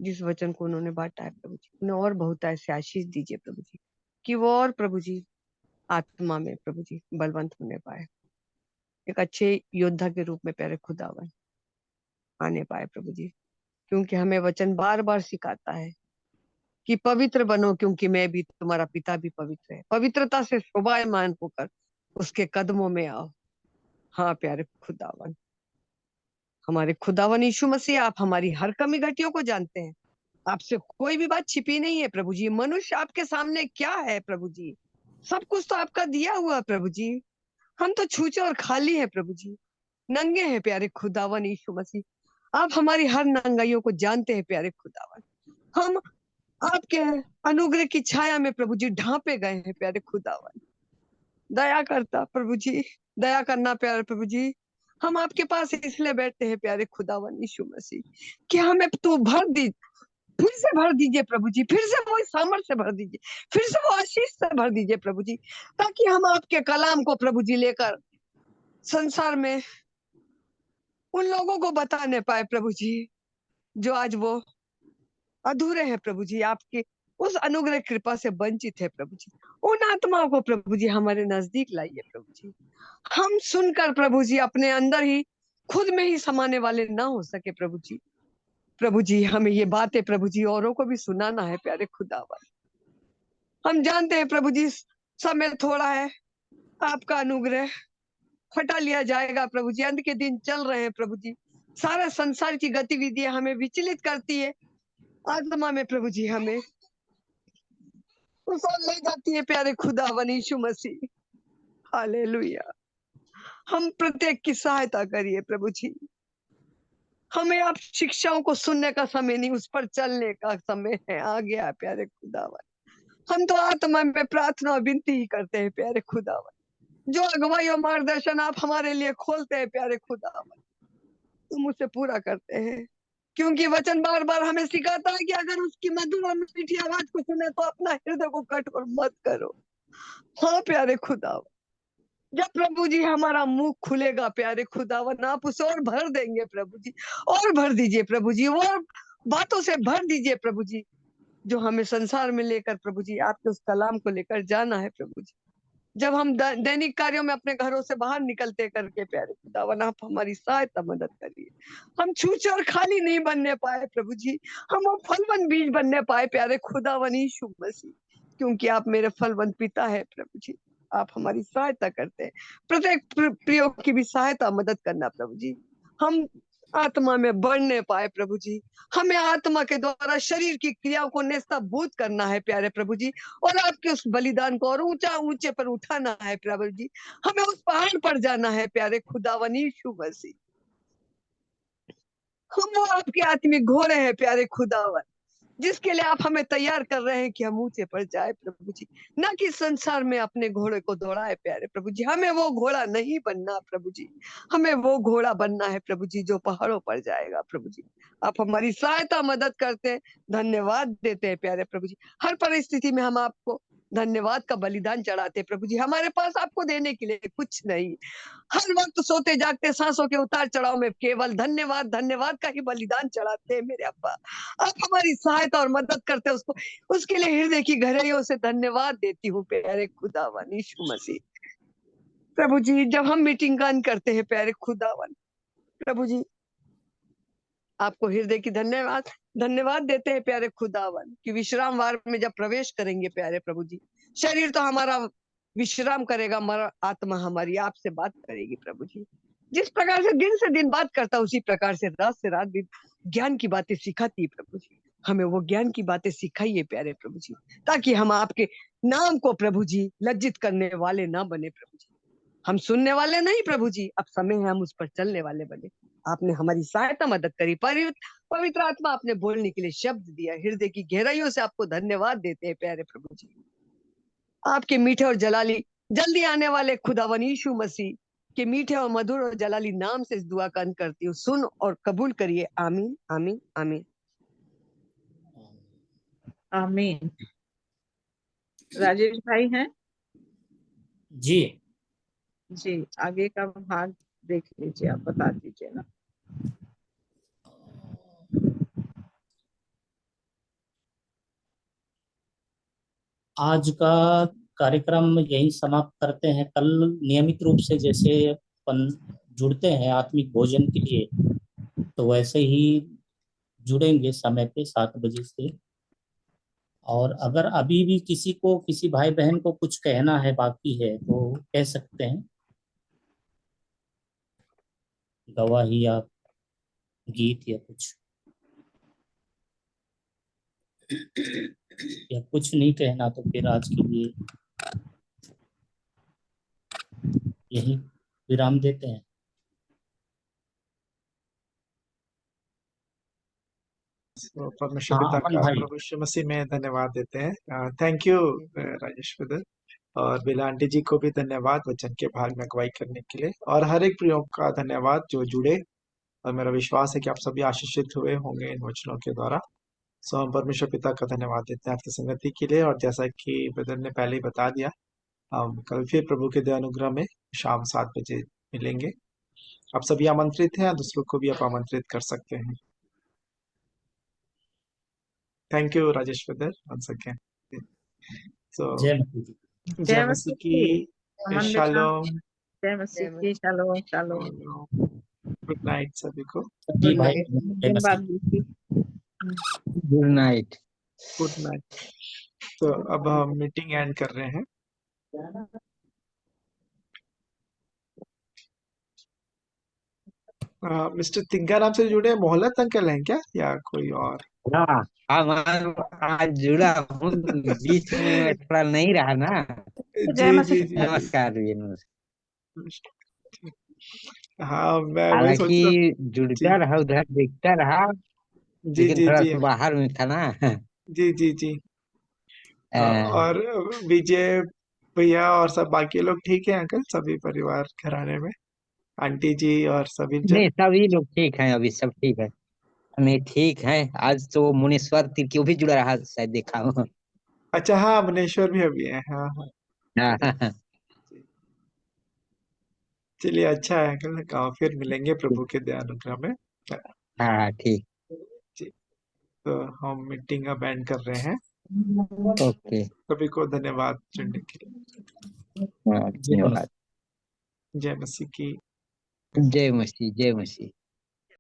जिस वचन को उन्होंने बांटा है प्रभु जी, उन्हें और बहुत ऐसे आशीष दीजिए प्रभु जी, कि वो और प्रभु जी आत्मा में प्रभु जी बलवंत होने पाए, एक अच्छे योद्धा के रूप में प्यारे खुदावन आने पाए प्रभु जी। क्योंकि हमें वचन बार बार सिखाता है कि पवित्र बनो, क्योंकि मैं भी, तुम्हारा पिता भी पवित्र है। पवित्रता से शोभायमान होकर उसके कदमों में आओ। हाँ प्यारे खुदावन, हमारे खुदावन यीशु मसीह, आप हमारी हर कमी घटियों को जानते हैं। आपसे कोई भी बात छिपी नहीं है प्रभु जी। मनुष्य आपके सामने क्या है प्रभु जी, सब कुछ तो आपका दिया हुआ है प्रभु जी। हम तो छूचे और खाली है प्रभु जी, नंगे हैं प्यारे खुदावन यीशु मसीह। आप हमारी हर नंगाइयों को जानते हैं प्यारे खुदावन। हम आपके अनुग्रह की छाया में प्रभु जी ढांपे गए हैं प्यारे खुदावन। दया करता प्रभु जी, दया करना प्यारे प्रभु जी। हम आपके पास इसलिए बैठते हैं प्यारे खुदावन यीशु मसीह, कि हमें तो भर दी, फिर से भर दीजिए प्रभु जी, फिर से वो सामर्थ्य से भर दीजिए, फिर से वो आशीष से भर दीजिए प्रभु जी, ताकि हम आपके कलाम को प्रभु जी लेकर संसार में उन लोगों को बताने पाए प्रभु जी, जो आज वो अधूरे हैं प्रभु जी, आपके उस अनुग्रह कृपा से वंचित है प्रभु जी। उन आत्माओं को प्रभु जी हमारे नजदीक लाइए प्रभु जी। हम सुनकर प्रभु जी अपने अंदर ही खुद में ही समाने वाले ना हो सके प्रभु जी। प्रभु जी हमें ये बातें प्रभु जी औरों को भी सुनाना है प्यारे खुदावन। हम जानते हैं प्रभु जी समय थोड़ा है, आपका अनुग्रह हटा लिया जाएगा प्रभु जी। अंत के दिन चल रहे हैं प्रभु जी, सारा संसार की गतिविधियां हमें विचलित करती है आत्मा में प्रभु जी, हमें उस ओर ले जाती है प्यारे खुदावन यीशु मसीह। हालेलुया। हम प्रत्येक की सहायता करिए प्रभु जी। हमें आप शिक्षाओं को सुनने का समय नहीं, उस पर चलने का समय है, आ गया प्यारे खुदावन। हम तो आत्मा में प्रार्थना और विनती ही करते हैं प्यारे खुदावन। जो अगुवाई और मार्गदर्शन आप हमारे लिए खोलते हैं प्यारे खुदावन, तुम उसे पूरा करते हैं। क्योंकि वचन बार बार हमें सिखाता है कि अगर उसकी मधुर और मीठी आवाज को सुने तो अपना हृदय को कठोर मत करो। हाँ प्यारे खुदावन, जब प्रभु जी हमारा मुंह खुलेगा प्यारे खुदावन, आप उसे और भर देंगे प्रभु जी, और भर दीजिए प्रभु जी, और बातों से भर दीजिए प्रभु जी, जो हमें संसार में लेकर प्रभु जी आपके उस कलाम को लेकर जाना है प्रभु जी। जब हम दैनिक कार्यों में अपने घरों से बाहर निकलते करके प्यारे खुदावन, आप हमारी सहायता मदद करिए। हम छूछे और खाली नहीं बनने पाए प्रभु जी, हम वो फलवंत बीज बनने पाए प्यारे खुदावन यीशु मसीह, क्योंकि आप मेरे फलवंत पिता है प्रभु जी। आप हमारी सहायता करते हैं, प्रत्येक प्रियो की भी सहायता मदद करना प्रभु जी। हम आत्मा में बढ़ने पाए प्रभु जी, हमें आत्मा के द्वारा शरीर की क्रियाओं को नेस्तभूत करना है प्यारे प्रभु जी, और आपके उस बलिदान को और ऊंचा ऊंचे पर उठाना है प्रभु जी। हमें उस पहाड़ पर जाना है प्यारे खुदावन यीशु मसीह। हम वो आपके आत्मिक घोड़े हैं प्यारे खुदावन, जिसके लिए आप हमें तैयार कर रहे हैं कि हम ऊंचे पर जाए प्रभु जी, ना कि संसार में अपने घोड़े को दौड़ाए प्यारे प्रभु जी। हमें वो घोड़ा नहीं बनना प्रभु जी, हमें वो घोड़ा बनना है प्रभु जी जो पहाड़ों पर जाएगा प्रभु जी। आप हमारी सहायता मदद करते हैं, धन्यवाद देते हैं प्यारे प्रभु जी। हर परिस्थिति में हम आपको धन्यवाद का बलिदान चढ़ाते प्रभु जी। हमारे पास आपको देने के लिए कुछ नहीं, हर वक्त सोते जागते सांसों के उतार चढ़ाव में केवल धन्यवाद धन्यवाद का ही बलिदान चढ़ाते हैं मेरे अब्बा। आप हमारी सहायता और मदद करते हैं, उसको उसके लिए हृदय की गहराइयों से धन्यवाद देती हूँ प्यारे खुदावन यीशु मसीह। प्रभु जी जब हम मीटिंग गान करते हैं प्यारे खुदावन प्रभु जी, आपको हृदय की धन्यवाद देते हैं प्यारे खुदावन, कि विश्राम वार में जब प्रवेश करेंगे प्यारे प्रभु जी, शरीर तो हमारा विश्राम करेगा, मगर आत्मा हमारी आपसे बात करेगी प्रभु जी। जिस प्रकार से दिन से दिन बात करता, उसी प्रकार से रात भी ज्ञान की बातें सिखाती है प्रभु जी। हमें वो ज्ञान की बातें सिखाइए प्यारे प्रभु जी, ताकि हम आपके नाम को प्रभु जी लज्जित करने वाले ना बने प्रभु जी। हम सुनने वाले नहीं प्रभु जी, अब समय है हम उस पर चलने वाले बने। आपने हमारी सहायता मदद करी, पवित्र आत्मा आपने बोलने के लिए शब्द दिया, हृदय की गहराइयों से आपको धन्यवाद देते हैं प्यारे प्रभु जी। आपके मीठे और जलाली जल्दी आने वाले खुदावन यीशु मसीह के मीठे और मधुर और जलाली नाम से इस दुआ का अंत करती हूँ, सुन और कबूल करिए। आमीन आमीन आमीन आमीन। राजेश भाई हैं जी। जी, आगे का भाग देख लीजिए, आप बता दीजिए ना। आज का कार्यक्रम यही समाप्त करते हैं। कल नियमित रूप से जैसे अपन जुड़ते हैं आत्मिक भोजन के लिए, तो वैसे ही जुड़ेंगे समय पे 7 बजे से। और अगर अभी भी किसी को, किसी भाई बहन को कुछ कहना है, बाकी है, तो कह सकते हैं। गवाही या गीत या कुछ, या कुछ नहीं कहना तो फिर आज के लिए यही विराम देते हैं। तो परमेश्वर हाँ, पिता अमन का भाई। प्रभु यीशु मसीह में धन्यवाद देते हैं। थैंक यू राजेश ब्रदर, और बिला आंटी जी को भी धन्यवाद वचन के भाग में अगुवाई करने के लिए, और हर एक प्रियो का धन्यवाद जो जुड़े। और मेरा विश्वास है कि आप सभी आशीषित हुए होंगे इन वचनों के द्वारा। सो हम परमेश्वर पिता का धन्यवाद देते हैं आपकी संगति के लिए। और जैसा कि ब्रदर ने पहले ही बता दिया, हम कल फिर प्रभु के दया अनुग्रह में शाम 7 बजे मिलेंगे। आप सभी आमंत्रित हैं, दूसरों को भी आप आमंत्रित कर सकते हैं। Thank you Rajesh brother once again. So जय मसीह जी। जय जय मसीह मसीह की। की। अमन बेटा, शालोम। जय मसीह की। Shalom shalom. गुड नाइट सभी को। सभी गुड भाई नाइट। जय दिन मसीह। बाद बीती। Good night. Good night. तो अब हम मीटिंग एंड कर रहे हैं। मिस्टर तिग्गा नाम से जुड़े मोहल्लत अंकल हैं क्या, या कोई और? हाँ, आज जुड़ा हूँ, बीच में मैं थोड़ा नहीं रहा ना। जय जी मसीह जी जी जी। नमस्कार जी, नमस्कार। हाँ, मैं वही सोच रहा। हालांकि जी जुड़ता रहा, उधर देखता रहा, जी लेकिन जी थोड़ा जी सा बाहर में था ना। जी जी जी। और विजय भैया और सब बाकी लोग ठीक है अंकल, सभी परिवार घराने में, आंटी जी और सभी जन? नहीं, सभी लोग ठीक हैं, अभी सब ठीक है। मैं ठीक है। आज तो मुनेश्वर तिर्की भी जुड़ा रहा, शायद देखा हूँ। अच्छा, हाँ भुवनेश्वर भी अभी है। हाँ हाँ। हाँ, चलिए, अच्छा है अंकल। फिर मिलेंगे प्रभु के दया अनुग्रह में। हाँ, ठीक। जी। तो हम मीटिंग अब एंड कर रहे हैं। ओके। सभी को धन्यवाद जुड़ने के लिए। हाँ, जय मसीह। धन्यवाद। जय मसीह की। जय मसीह, जय मसीह।